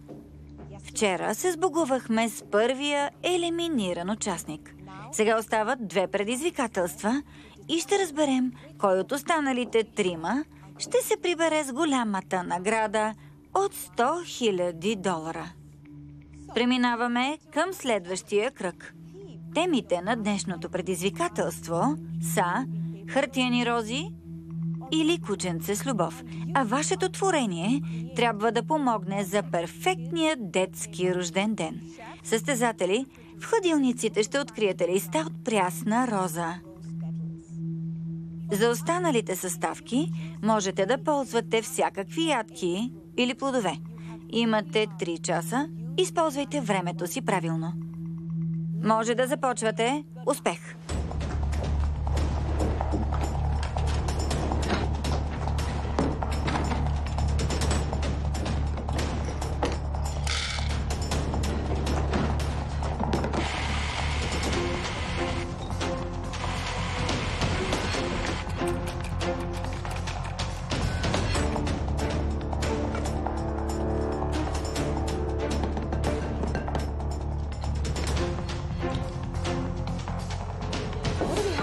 Вчера се сбогувахме с първия елиминиран участник. Сега остават 2 предизвикателства и ще разберем кой от останалите 3 ще се прибере с голямата награда от $100 000. Преминаваме към следващия кръг. Темите на днешното предизвикателство са хартиени рози или кученце с любов. А вашето творение трябва да помогне за перфектния детски рожден ден. Състезатели, в хладилниците ще откриете листа от прясна роза. За останалите съставки можете да ползвате всякакви ядки или плодове. Имате 3 часа. Използвайте времето си правилно. Може да започвате. Успех!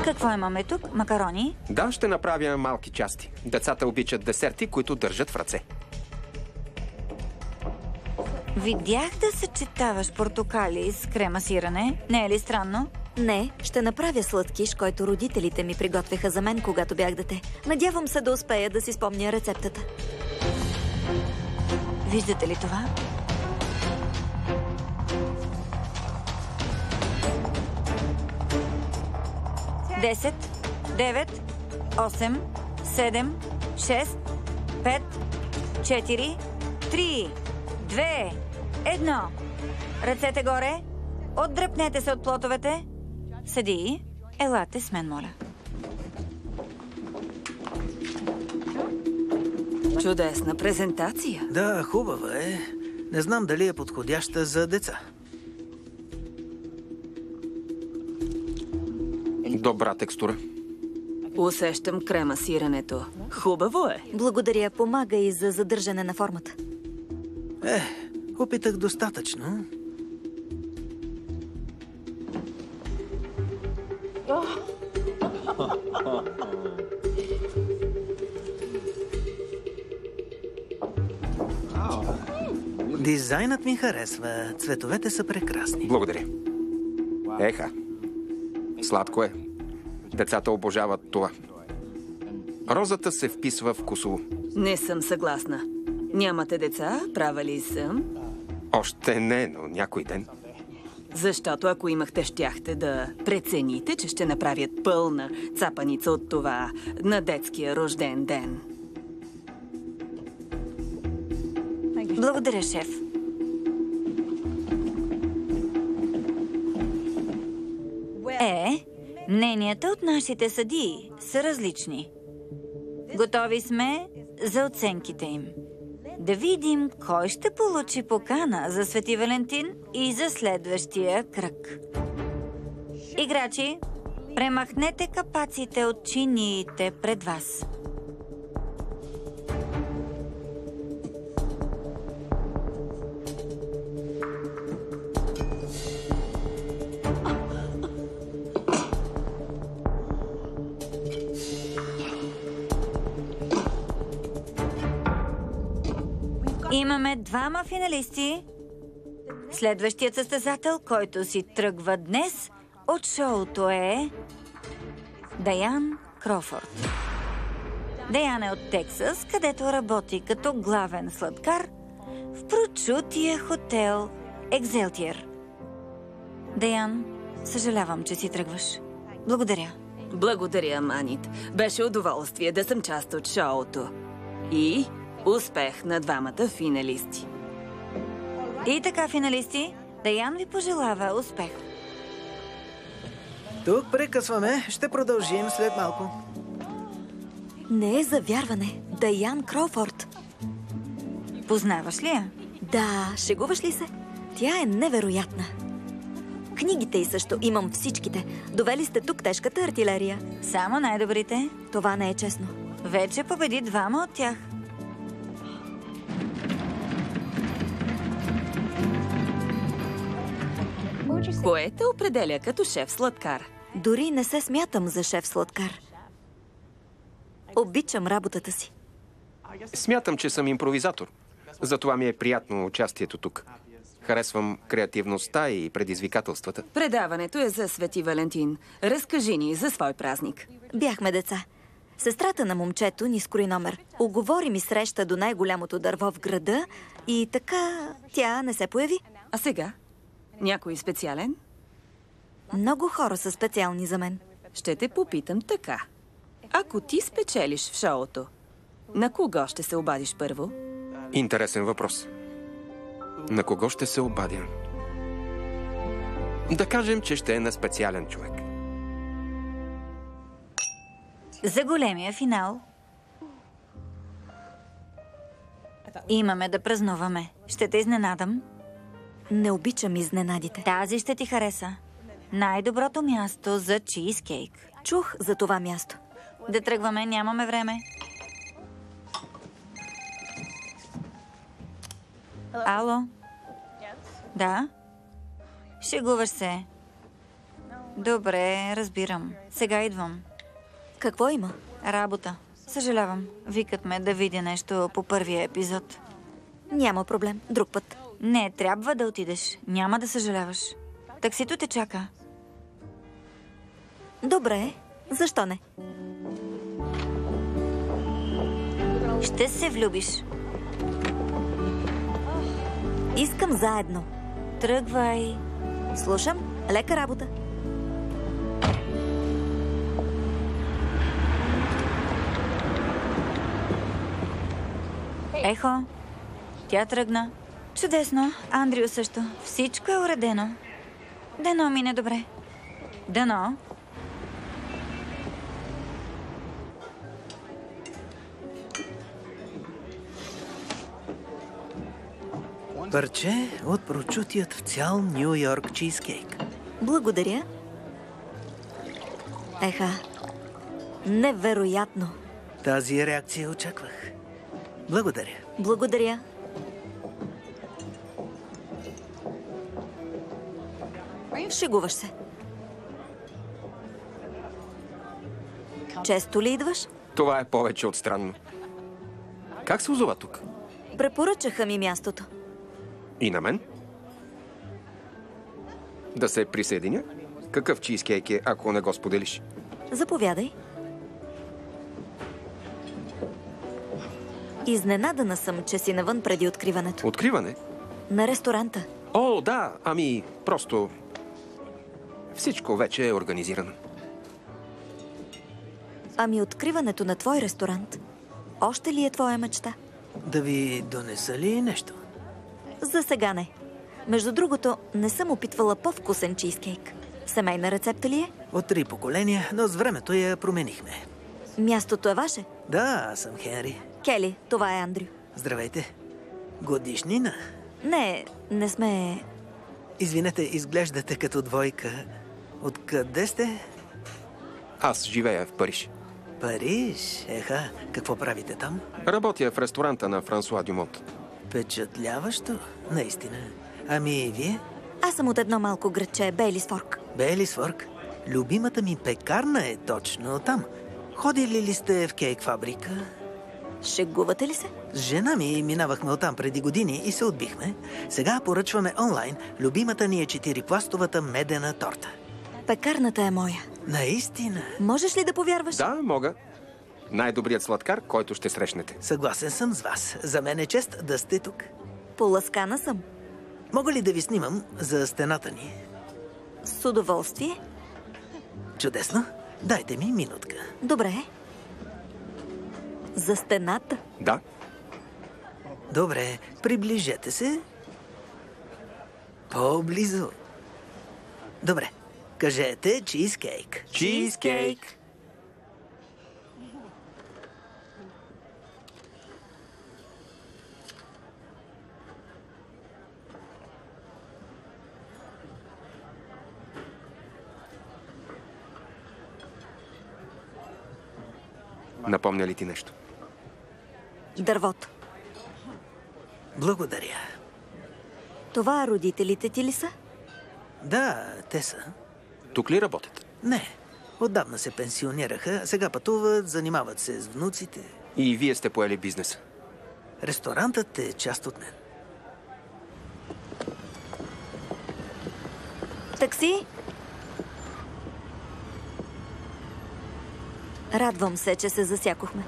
Какво имаме тук? Макарони? Да, ще направя малки части. Децата обичат десерти, които държат в ръце. Видях да съчетаваш портокали с крема сирене. Не е ли странно? Не, ще направя сладкиш, който родителите ми приготвяха за мен, когато бях дете. Надявам се да успея да си спомня рецептата. Виждате ли това? Десет, 9, 8, 7, 6, 5, 4, 3, 2, 1. Ръцете горе. Отдръпнете се от плотовете. Съдии, елате с мен, моля. Чудесна презентация. Да, хубава е. Не знам дали е подходяща за деца. Добра текстура. Усещам крема сиренето. Хубаво е. Благодаря, помага и за задържане на формата. Опитах достатъчно. Дизайнът ми харесва. Цветовете са прекрасни. Благодаря. Еха. Сладко е. Децата обожават това. Розата се вписва вкусово. Не съм съгласна. Нямате деца, права ли съм? Още не, но някой ден. Защото ако имахте, щяхте да прецените, че ще направят пълна цапаница от това на детския рожден ден. Благодаря, шеф. Мненията от нашите съдии са различни. Готови сме за оценките им. Да видим кой ще получи покана за Свети Валентин и за следващия кръг. Играчи, премахнете капаците от чиниите пред вас. Имаме двама финалисти. Следващият състезател, който си тръгва днес от шоуто е Даян Кроуфорд. Даян е от Тексас, където работи като главен сладкар в прочутия хотел Екзелтиер. Даян, съжалявам, че си тръгваш. Благодаря. Благодаря, Манит. Беше удоволствие да съм част от шоуто. И успех на двамата финалисти. И така, финалисти, Даян ви пожелава успех. Тук прекъсваме. Ще продължим след малко. Не е за вярване. Даян Кроуфорд. Познаваш ли я? Да, шегуваш ли се? Тя е невероятна. Книгите й също. Имам всичките. Довели сте тук тежката артилерия. Само най-добрите. Това не е честно. Вече победи двама от тях. Кое те определя като шеф-сладкар? Дори не се смятам за шеф-сладкар. Обичам работата си. Смятам, че съм импровизатор. Затова ми е приятно участието тук. Харесвам креативността и предизвикателствата. Предаването е за Свети Валентин. Разкажи ни за свой празник. Бяхме деца. Сестрата на момчето ни скори номер. Уговори ми среща до най-голямото дърво в града и така тя не се появи. А сега? Някой специален? Много хора са специални за мен. Ще те попитам така. Ако ти спечелиш в шоуто, на кого ще се обадиш първо? Интересен въпрос. На кого ще се обадя? Да кажем, че ще е на специален човек. За големия финал имаме да празнуваме. Ще те изненадам. Не обичам изненадите. Тази ще ти хареса. Най-доброто място за чизкейк. Чух за това място. Да тръгваме, нямаме време. Ало? Да? Шегуваш се. Добре, разбирам. Сега идвам. Какво има? Работа. Съжалявам. Викат ме да видя нещо по първия епизод. Няма проблем. Друг път. Не, трябва да отидеш. Няма да съжаляваш. Таксито те чака. Добре. Защо не? Ще се влюбиш. Искам заедно. Тръгвай. Слушам. Лека работа. Ехо, тя тръгна. Чудесно. Андрю също. Всичко е уредено. Дано мине добре. Дано. Парче от прочутият в цял Ню Йорк чизкейк. Благодаря. Еха, невероятно. Тази реакция очаквах. Благодаря. Благодаря. Шегуваш се. Често ли идваш? Това е повече от странно. Как се озова тук? Препоръчаха ми мястото. И на мен? Да се присъединя? Какъв чизкейк е, ако не го споделиш? Заповядай. Изненадана съм, че си навън преди откриването. Откриване? На ресторанта. О, да, ами просто... Всичко вече е организирано. Ами откриването на твой ресторант още ли е твоя мечта? Да ви донеса ли нещо? За сега не. Между другото, не съм опитвала по-вкусен чизкейк. Семейна рецепта ли е? От 3 поколения, но с времето я променихме. Мястото е ваше? Да, аз съм Хенри. Кели, това е Андрю. Здравейте. Годишнина? Не сме... Извинете, изглеждате като двойка. Откъде сте? Аз живея в Париж. Париж? Еха, какво правите там? Работя в ресторанта на Франсуа Дюмонт. Впечатляващо, наистина. Ами и вие? Аз съм от едно малко градче, Бейлисфорк. Бейлисфорк? Любимата ми пекарна е точно там. Ходили ли сте в кейк фабрика? Шегувате ли се? С жена ми минавахме оттам преди години и се отбихме. Сега поръчваме онлайн. Любимата ни е 4-пластовата медена торта. Пекарната е моя. Наистина? Можеш ли да повярваш? Да, мога. Най-добрият сладкар, който ще срещнете. Съгласен съм с вас. За мен е чест да сте тук. Поласкана съм. Мога ли да ви снимам за стената ни? С удоволствие. Чудесно. Дайте ми минутка. Добре. За стената? Да. Добре, приближете се. По-близо. Добре. Кажете чизкейк. Чизкейк. Напомня ли ти нещо? Дървото. Благодаря. Това родителите ти ли са? Да, те са. Тук ли работят? Не. Отдавна се пенсионираха, сега пътуват, занимават се с внуците. И вие сте поели бизнеса? Ресторантът е част от мен. Такси? Радвам се, че се засякохме.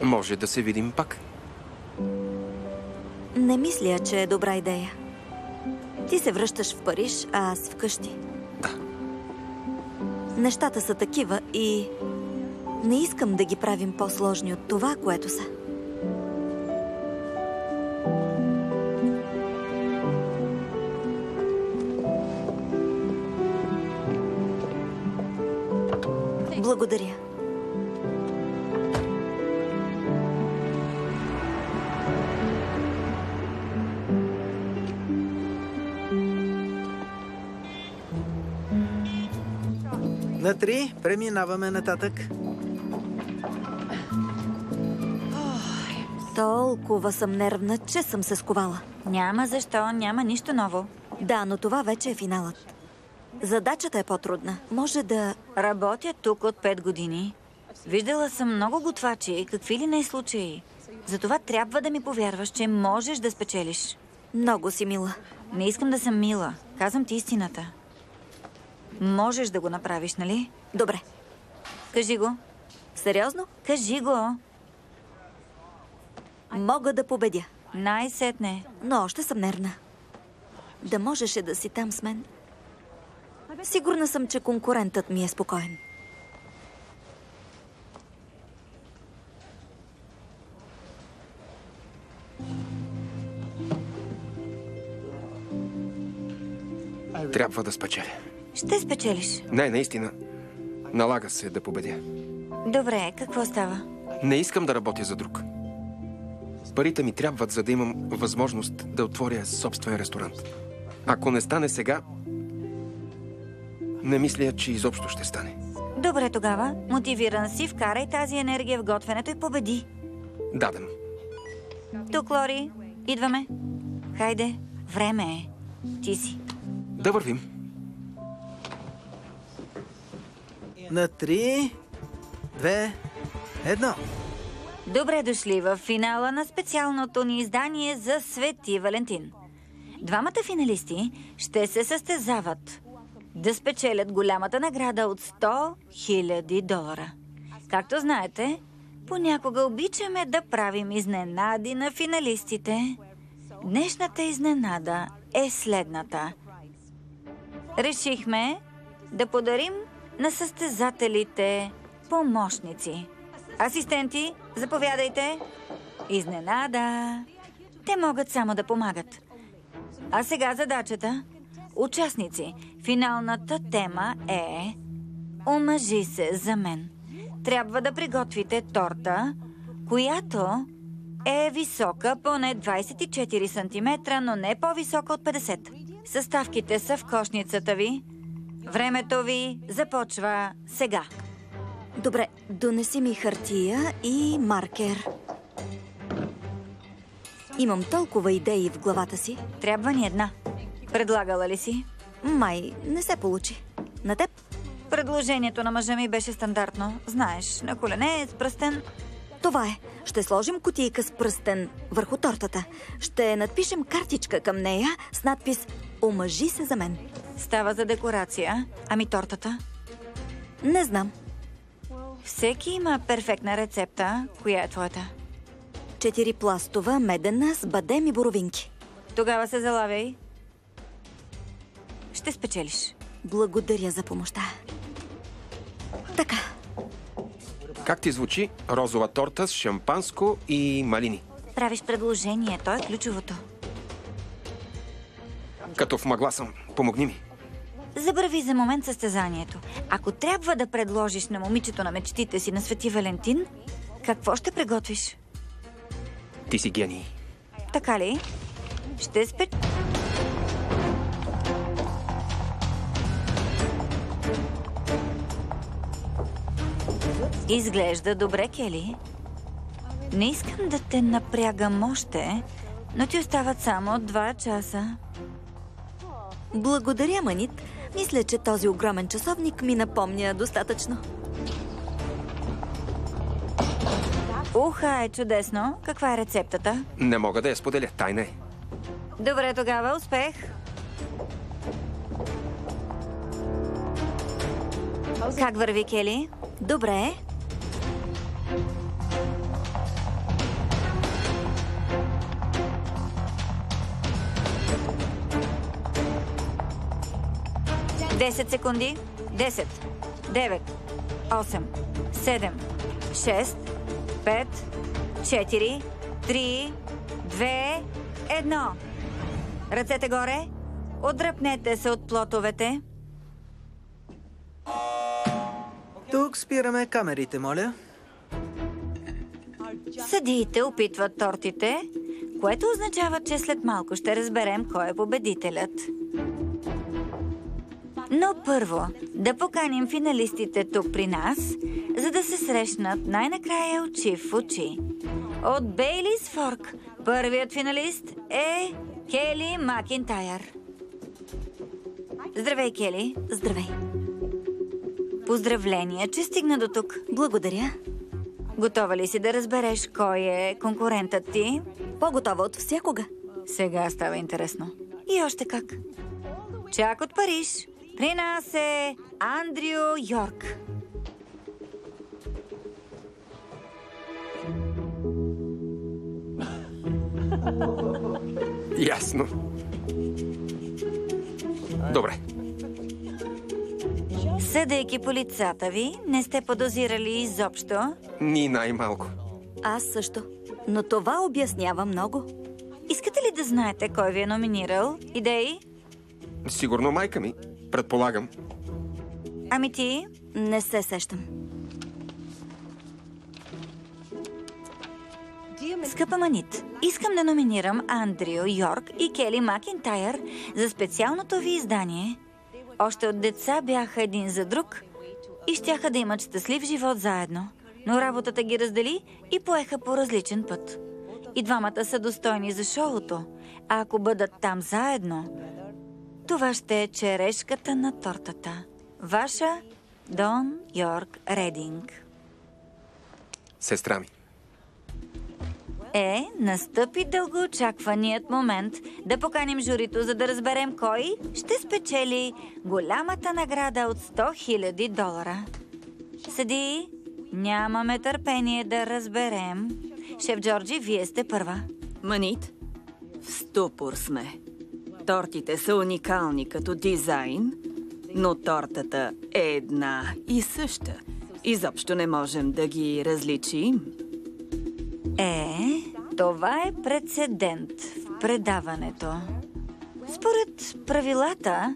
Може да се видим пак. Не мисля, че е добра идея. Ти се връщаш в Париж, а аз вкъщи. Да. Нещата са такива и не искам да ги правим по-сложни от това, което са. Благодаря. На 3 преминаваме нататък. Толкова съм нервна, че съм се сковала. Няма защо, няма нищо ново. Да, но това вече е финалът. Задачата е по-трудна. Може да... Работя тук от 5 години. Виждала съм много готвачи и какви ли не случаи. Затова трябва да ми повярваш, че можеш да спечелиш. Много си мила. Не искам да съм мила. Казвам ти истината. Можеш да го направиш, нали? Добре. Кажи го. Сериозно? Кажи го. Мога да победя. Най-сетне. Но още съм нервна. Да можеше да си там с мен. Сигурна съм, че конкурентът ми е спокоен. Трябва да спечеля. Ще спечелиш. Не, наистина. Налага се да победя. Добре, какво става? Не искам да работя за друг. Парите ми трябват, за да имам възможност да отворя собствен ресторант. Ако не стане сега, не мисля, че изобщо ще стане. Добре тогава, мотивиран си, вкарай тази енергия в готвенето и победи. Дадем. Тук, Лори, идваме. Хайде, време е. Ти си. Да вървим. На 3, 2, 1. Добре дошли в финала на специалното ни издание за Свети Валентин. Двамата финалисти ще се състезават да спечелят голямата награда от $100,000. Както знаете, понякога обичаме да правим изненади на финалистите. Днешната изненада е следната. Решихме да подарим на състезателите помощници. Асистенти, заповядайте. Изненада. Те могат само да помагат. А сега задачата. Участници, финалната тема е "Омъжи се за мен". Трябва да приготвите торта, която е висока поне 24 см, но не по-висока от 50. Съставките са в кошницата ви. Времето ви започва сега. Добре, донеси ми хартия и маркер. Имам толкова идеи в главата си. Трябва ни една. Предлагала ли си? Май не се получи. На теб? Предложението на мъжа ми беше стандартно. Знаеш, на колене, с пръстен. Това е. Ще сложим кутийка с пръстен върху тортата. Ще надпишем картичка към нея с надпис "Омъжи се за мен". Става за декорация. Ами тортата? Не знам. Всеки има перфектна рецепта. Коя е твоята? 4-пластова медена с бадем и боровинки. Тогава се залавяй. Ще спечелиш. Благодаря за помощта. Така. Как ти звучи розова торта с шампанско и малини? Правиш предложение. То е ключовото. Като в мъгла съм. Помогни ми. Забрави за момент състезанието. Ако трябва да предложиш на момичето на мечтите си на Свети Валентин, какво ще приготвиш? Ти си гений. Така ли? Ще Изглежда добре, Кели. Не искам да те напрягам още, но ти остават само 2 часа. Благодаря, Манит. Мисля, че този огромен часовник ми напомня достатъчно. Уха, е чудесно. Каква е рецептата? Не мога да я споделя. Тайна е. Добре, тогава успех. Как върви, Кели? Добре. Десет секунди. 10, 9, 8, 7, 6, 5, 4, 3, 2, 1. Ръцете горе. Отдръпнете се от плотовете. Тук спираме камерите, моля. Съдиите опитват тортите, което означава, че след малко ще разберем кой е победителят. Но първо да поканим финалистите тук при нас, за да се срещнат най-накрая очи в очи. От Бейлис Форк първият финалист е Кели Макинтайър. Здравей, Кели. Здравей. Поздравления, че стигна до тук. Благодаря. Готова ли си да разбереш кой е конкурентът ти? По-готова от всякога. Сега става интересно. И още как. Чак от Париж. При нас е Андрю Йорк. Ясно. Добре. Съдейки по лицата ви, не сте подозирали изобщо. Ни най-малко. Аз също. Но това обяснява много. Искате ли да знаете кой ви е номинирал? Идеи? Сигурно майка ми. Предполагам. Ами ти? Не се сещам. Скъпа Манит, искам да номинирам Андрю Йорк и Кели Макинтайр за специалното ви издание. Още от деца бяха един за друг и щяха да имат щастлив живот заедно. Но работата ги раздели и поеха по различен път. И двамата са достойни за шоуто. А ако бъдат там заедно, това ще е черешката на тортата. Ваша Дон Йорк Рединг. Сестра ми. Настъпи дългоочакваният момент да поканим журито, за да разберем кой ще спечели голямата награда от $100,000. Съдии, нямаме търпение да разберем. Шеф Джорджи, вие сте първа. Манит, в ступор сме. Тортите са уникални като дизайн, но тортата е една и съща. Изобщо не можем да ги различим. Това е прецедент в предаването. Според правилата,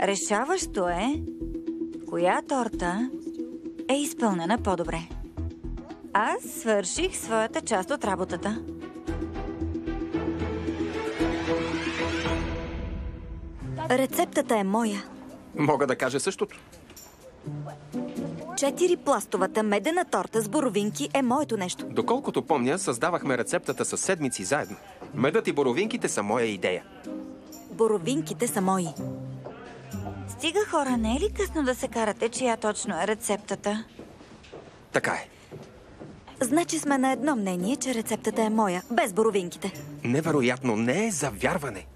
решаващо е коя торта е изпълнена по-добре. Аз свърших своята част от работата. Рецептата е моя. Мога да кажа същото. 4-пластовата медена торта с боровинки е моето нещо. Доколкото помня, създавахме рецептата със седмици заедно. Медът и боровинките са моя идея. Боровинките са мои. Стига, хора, не е ли късно да се карате, чия точно е рецептата? Така е. Значи сме на едно мнение, че рецептата е моя, без боровинките. Невероятно, не е за вярване.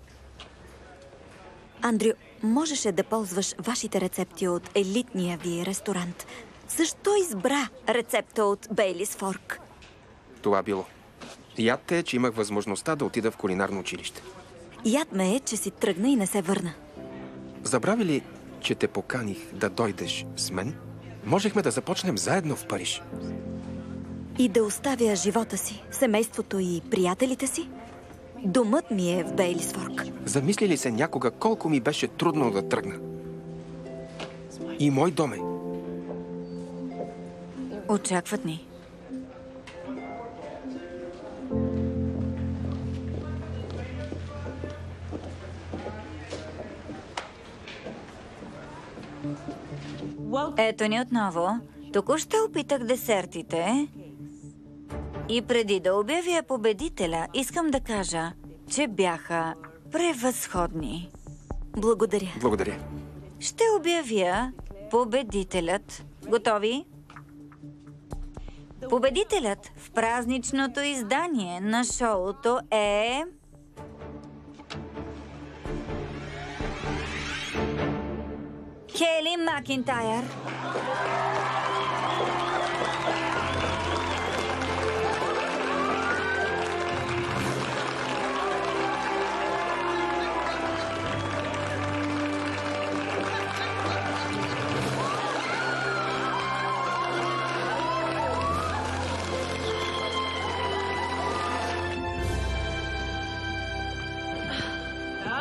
Андрю, можеше да ползваш вашите рецепти от елитния ви ресторант. Защо избра рецепта от Бейлис Форк? Това било. Яд е, че имах възможността да отида в кулинарно училище. Яд ме е, че си тръгна и не се върна. Забрави ли, че те поканих да дойдеш с мен? Можехме да започнем заедно в Париж. И да оставя живота си, семейството и приятелите си? Домът ми е в Бейлис Форк. Замисли ли се някога колко ми беше трудно да тръгна? И мой дом е. Очакват ни. Ето ни отново. Току-що опитах десертите. И преди да обявя победителя, искам да кажа, че бяха превъзходни. Благодаря. Благодаря. Ще обявя победителят. Готови? Победителят в празничното издание на шоуто е... Кели Макинтайр.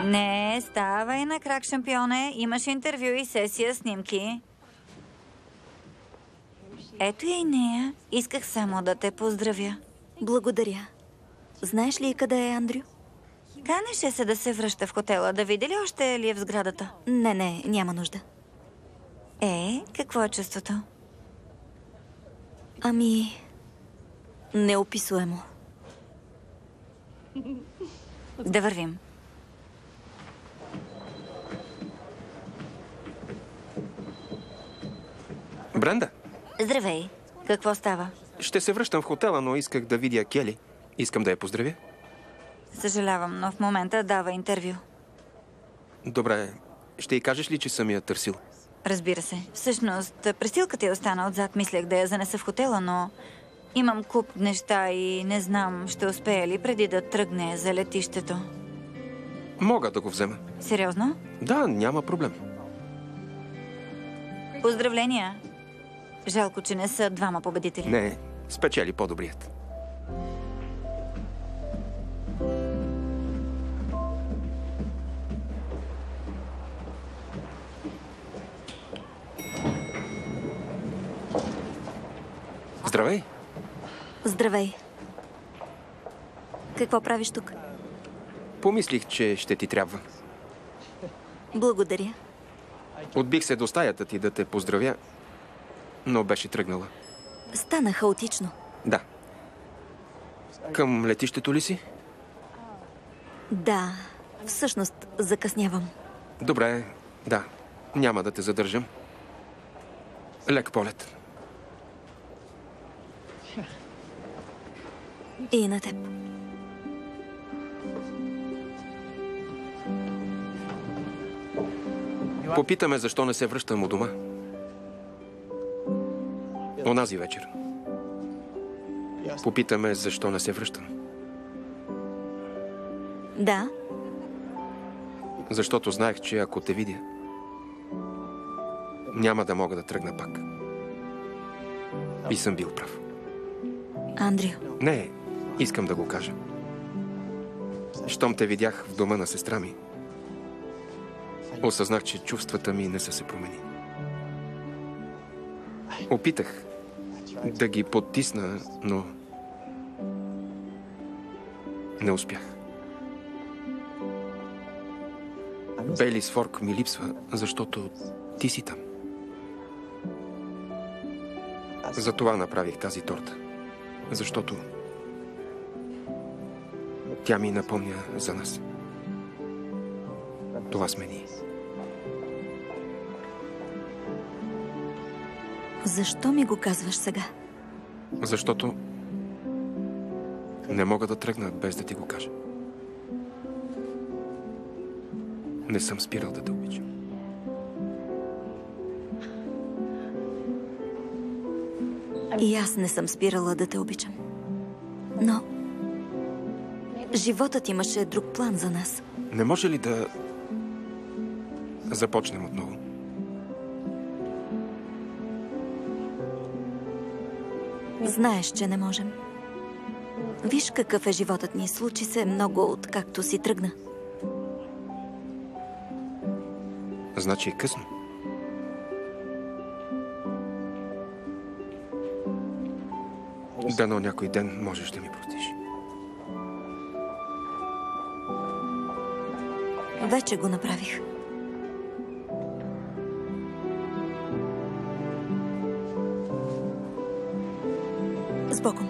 Не, ставай на крак, шампионе. Имаш интервю и сесия снимки. Ето я и нея. Исках само да те поздравя. Благодаря. Знаеш ли къде е Андрю? Канеше се да се връща в хотела. Да види ли още ли е в сградата? Не, няма нужда. Какво е чувството? Ами... неописуемо. Да вървим. Бренда, Здравей. Какво става? ще се връщам в хотела, но исках да видя Кели. Искам да я поздравя. Съжалявам, но в момента дава интервю. Добре, ще й кажеш ли, че съм я търсил? Разбира се. Всъщност, престилката е остана отзад. Мислех да я занеса в хотела, но имам куп неща и не знам ще успея ли преди да тръгне за летището. Мога да го взема. Сериозно? Да, няма проблем. Поздравления! Жалко, че не са двама победители. Не, спечели по-добрият. Здравей! Здравей. Какво правиш тук? Помислих, че ще ти трябва. Благодаря. Отбих се до стаята ти да те поздравя, но беше тръгнала. Стана хаотично. Да. Към летището ли си? Да, всъщност закъснявам. Добре, да. Няма да те задържам. Лек полет. И на теб. Попитаме защо не се връщам у дома. Онази вечер. Попитаме защо не се връщам. Да, Защото знаех, че ако те видя, няма да мога да тръгна пак. И съм бил прав. Андрю. Не, искам да го кажа. Щом те видях в дома на сестра ми, осъзнах, че чувствата ми не са се променили. Опитах да ги потисна, но не успях. Бейлис Форк ми липсва, защото ти си там. Затова направих тази торта. Защото тя ми напомня за нас. Това сме ние. Защо ми го казваш сега? Защото не мога да тръгна без да ти го кажа. Не съм спирал да те обичам. И аз не съм спирала да те обичам. Но животът имаше друг план за нас. Не може ли да започнем отново? Знаеш, че не можем. Виж какъв е животът ни. Случи се много откакто си тръгна. Значи е късно. Дано някой ден можеш да ми простиш. Вече го направих. С Богом.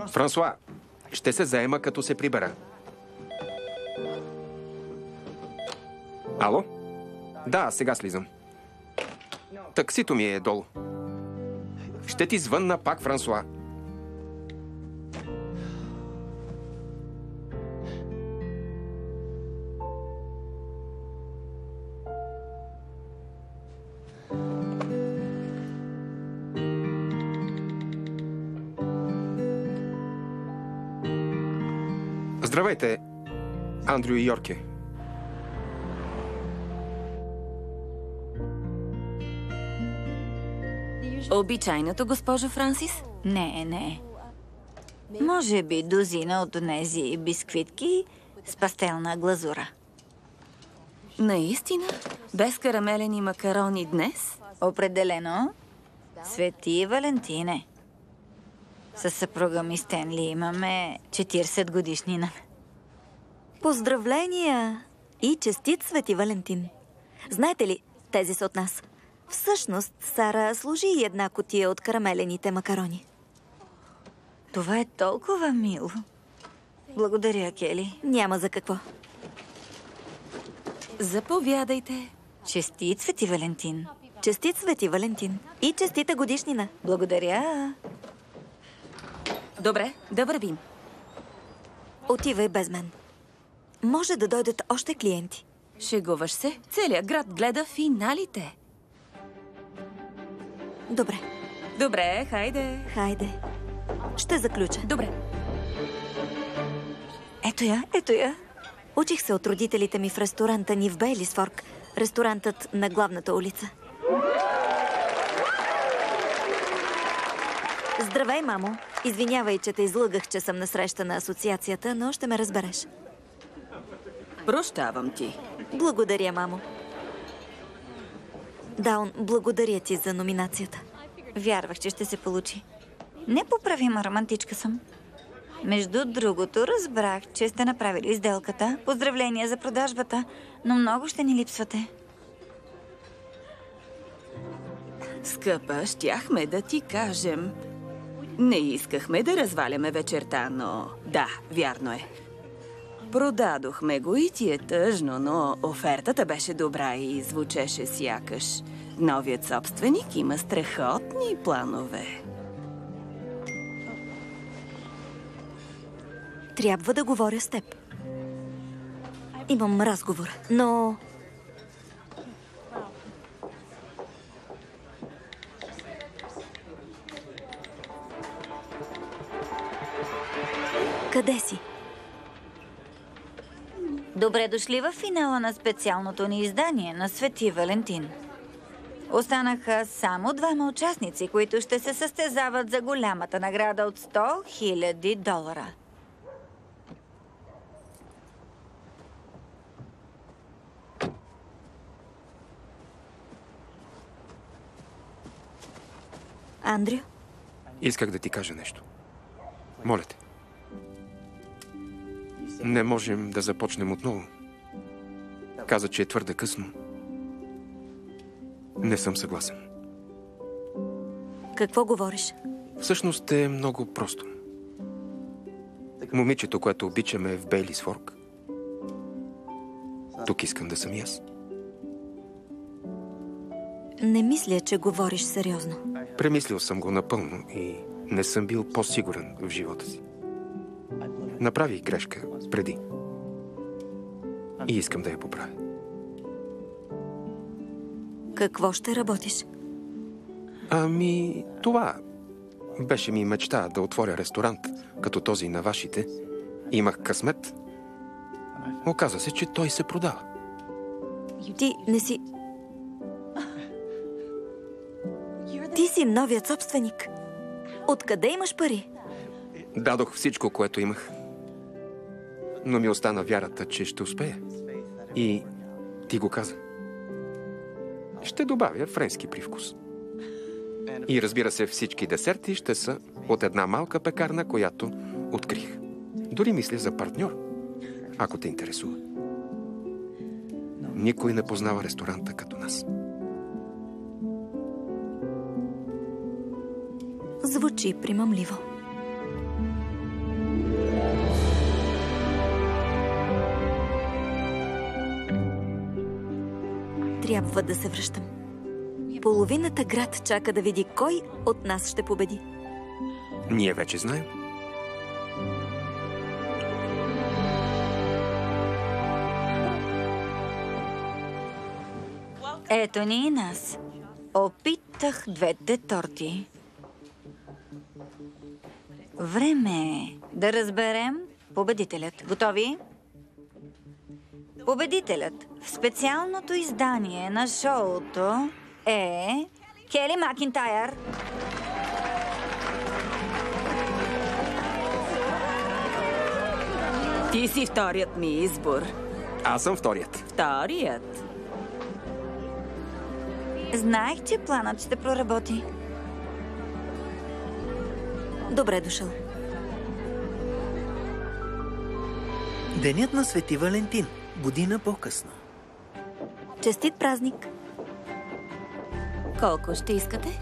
Франсуа, ще се заема, като се прибера. Ало? Да, сега слизам. Таксито ми е долу. Ще ти звънна пак, Франсуа. Здравейте, Андрю и Йорке. Обичайното, госпожо Франсис? Не. Може би дозина от онези бисквитки с пастелна глазура. Наистина? Без карамелени макарони днес? Определено. Свети Валентине. Със съпруга ми Стенли имаме 40 годишнина. Поздравления! И честит Свети Валентин! Знаете ли, тези са от нас. Всъщност, Сара служи и една кутия от карамелените макарони. Това е толкова мило. Благодаря, Кели. Няма за какво. Заповядайте. Честит Свети Валентин. Честит Свети Валентин. И честита годишнина. Благодаря. Добре, да вървим. Отивай без мен. Може да дойдат още клиенти. Шегуваш се? Целият град гледа финалите. Добре, Добре, хайде. хайде. Ще заключа. Добре. Ето я. Учих се от родителите ми в ресторанта ни в Бейлисфорк. Ресторантът на главната улица. Здравей, мамо. Извинявай, че те излъгах, че съм на среща на асоциацията, но ще ме разбереш. Прощавам ти. Благодаря, мамо. Даун, благодаря ти за номинацията. Вярвах, че ще се получи. Непоправима романтичка съм. Между другото, разбрах, че сте направили сделката. Поздравления за продажбата, но много ще ни липсвате. Скъпа, щяхме да ти кажем. Не искахме да разваляме вечерта, но... Да, вярно е. Продадохме го и ти е тъжно, но офертата беше добра и звучеше сякаш. Новият собственик има страхотни планове. Трябва да говоря с теб. Имам разговор, но... Къде си? Добре дошли в финала на специалното ни издание на Свети Валентин. Останаха само 2 участници, които ще се състезават за голямата награда от $100,000. Андрю? Исках да ти кажа нещо. Моля те. Не можем да започнем отново. Каза, че е твърде късно. Не съм съгласен. Какво говориш? Всъщност е много просто. Момичето, което обичаме е в Бейлисфорк. Тук искам да съм и аз. Не мисля, че говориш сериозно. Премислил съм го напълно и не съм бил по-сигурен в живота си. Направих грешка преди. И искам да я поправя. Какво ще работиш? Ами, това беше ми мечта да отворя ресторант, като този на вашите. Имах късмет. Оказа се, че той се продава. Ти не си... Ти си новият собственик. Откъде имаш пари? Дадох всичко, което имах. Но ми остана вярата, че ще успея. И ти го каза. Ще добавя френски привкус. И разбира се, всички десерти ще са от една малка пекарна, която открих. Дори мисля за партньор, ако те интересува. Никой не познава ресторанта като нас. Звучи примамливо. Трябва да се връщам. Половината град чака да види кой от нас ще победи. Ние вече знаем. Ето ни и нас. Опитах 2 торти. Време е да разберем победителят. Готови? Победителят в специалното издание на шоуто е Кели Макинтайр. Ти си вторият ми избор. Аз съм вторият. Вторият? Знаех, че планът ще проработи. Добре дошъл. Денят на Свети Валентин. Година по-късно. Честит празник! Колко ще искате?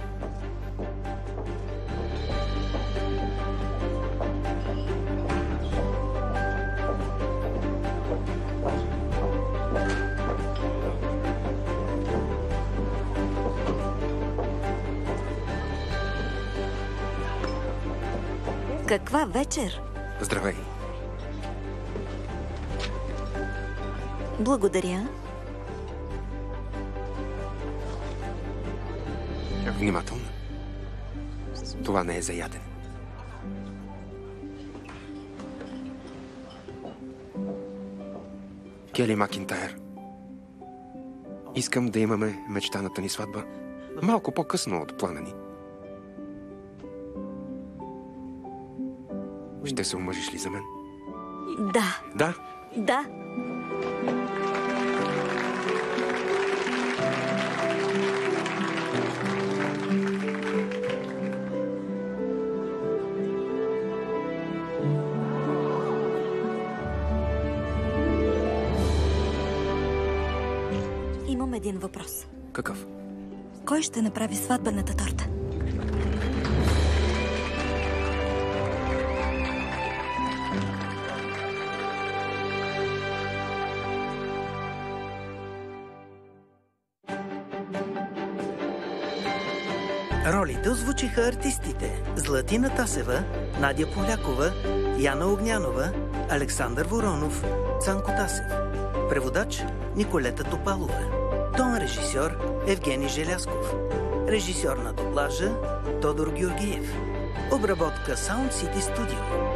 Каква вечер? Здравей. Благодаря. внимателна. Това не е за ядене. Кели Макинтайр. Искам да имаме мечтаната ни сватба малко по-късно от плана ни. Ще се омъжиш ли за мен? Да. Да. Да. Имам един въпрос. Какъв? Кой ще направи сватбената торта? Ролите озвучиха артистите Златина Тасева, Надя Полякова, Яна Огнянова, Александър Воронов, Цанко Тасев. Преводач Николета Топалова. Тон режисьор Евгений Желясков. Режисьор на дублажа Тодор Георгиев. Обработка Sound City Studio.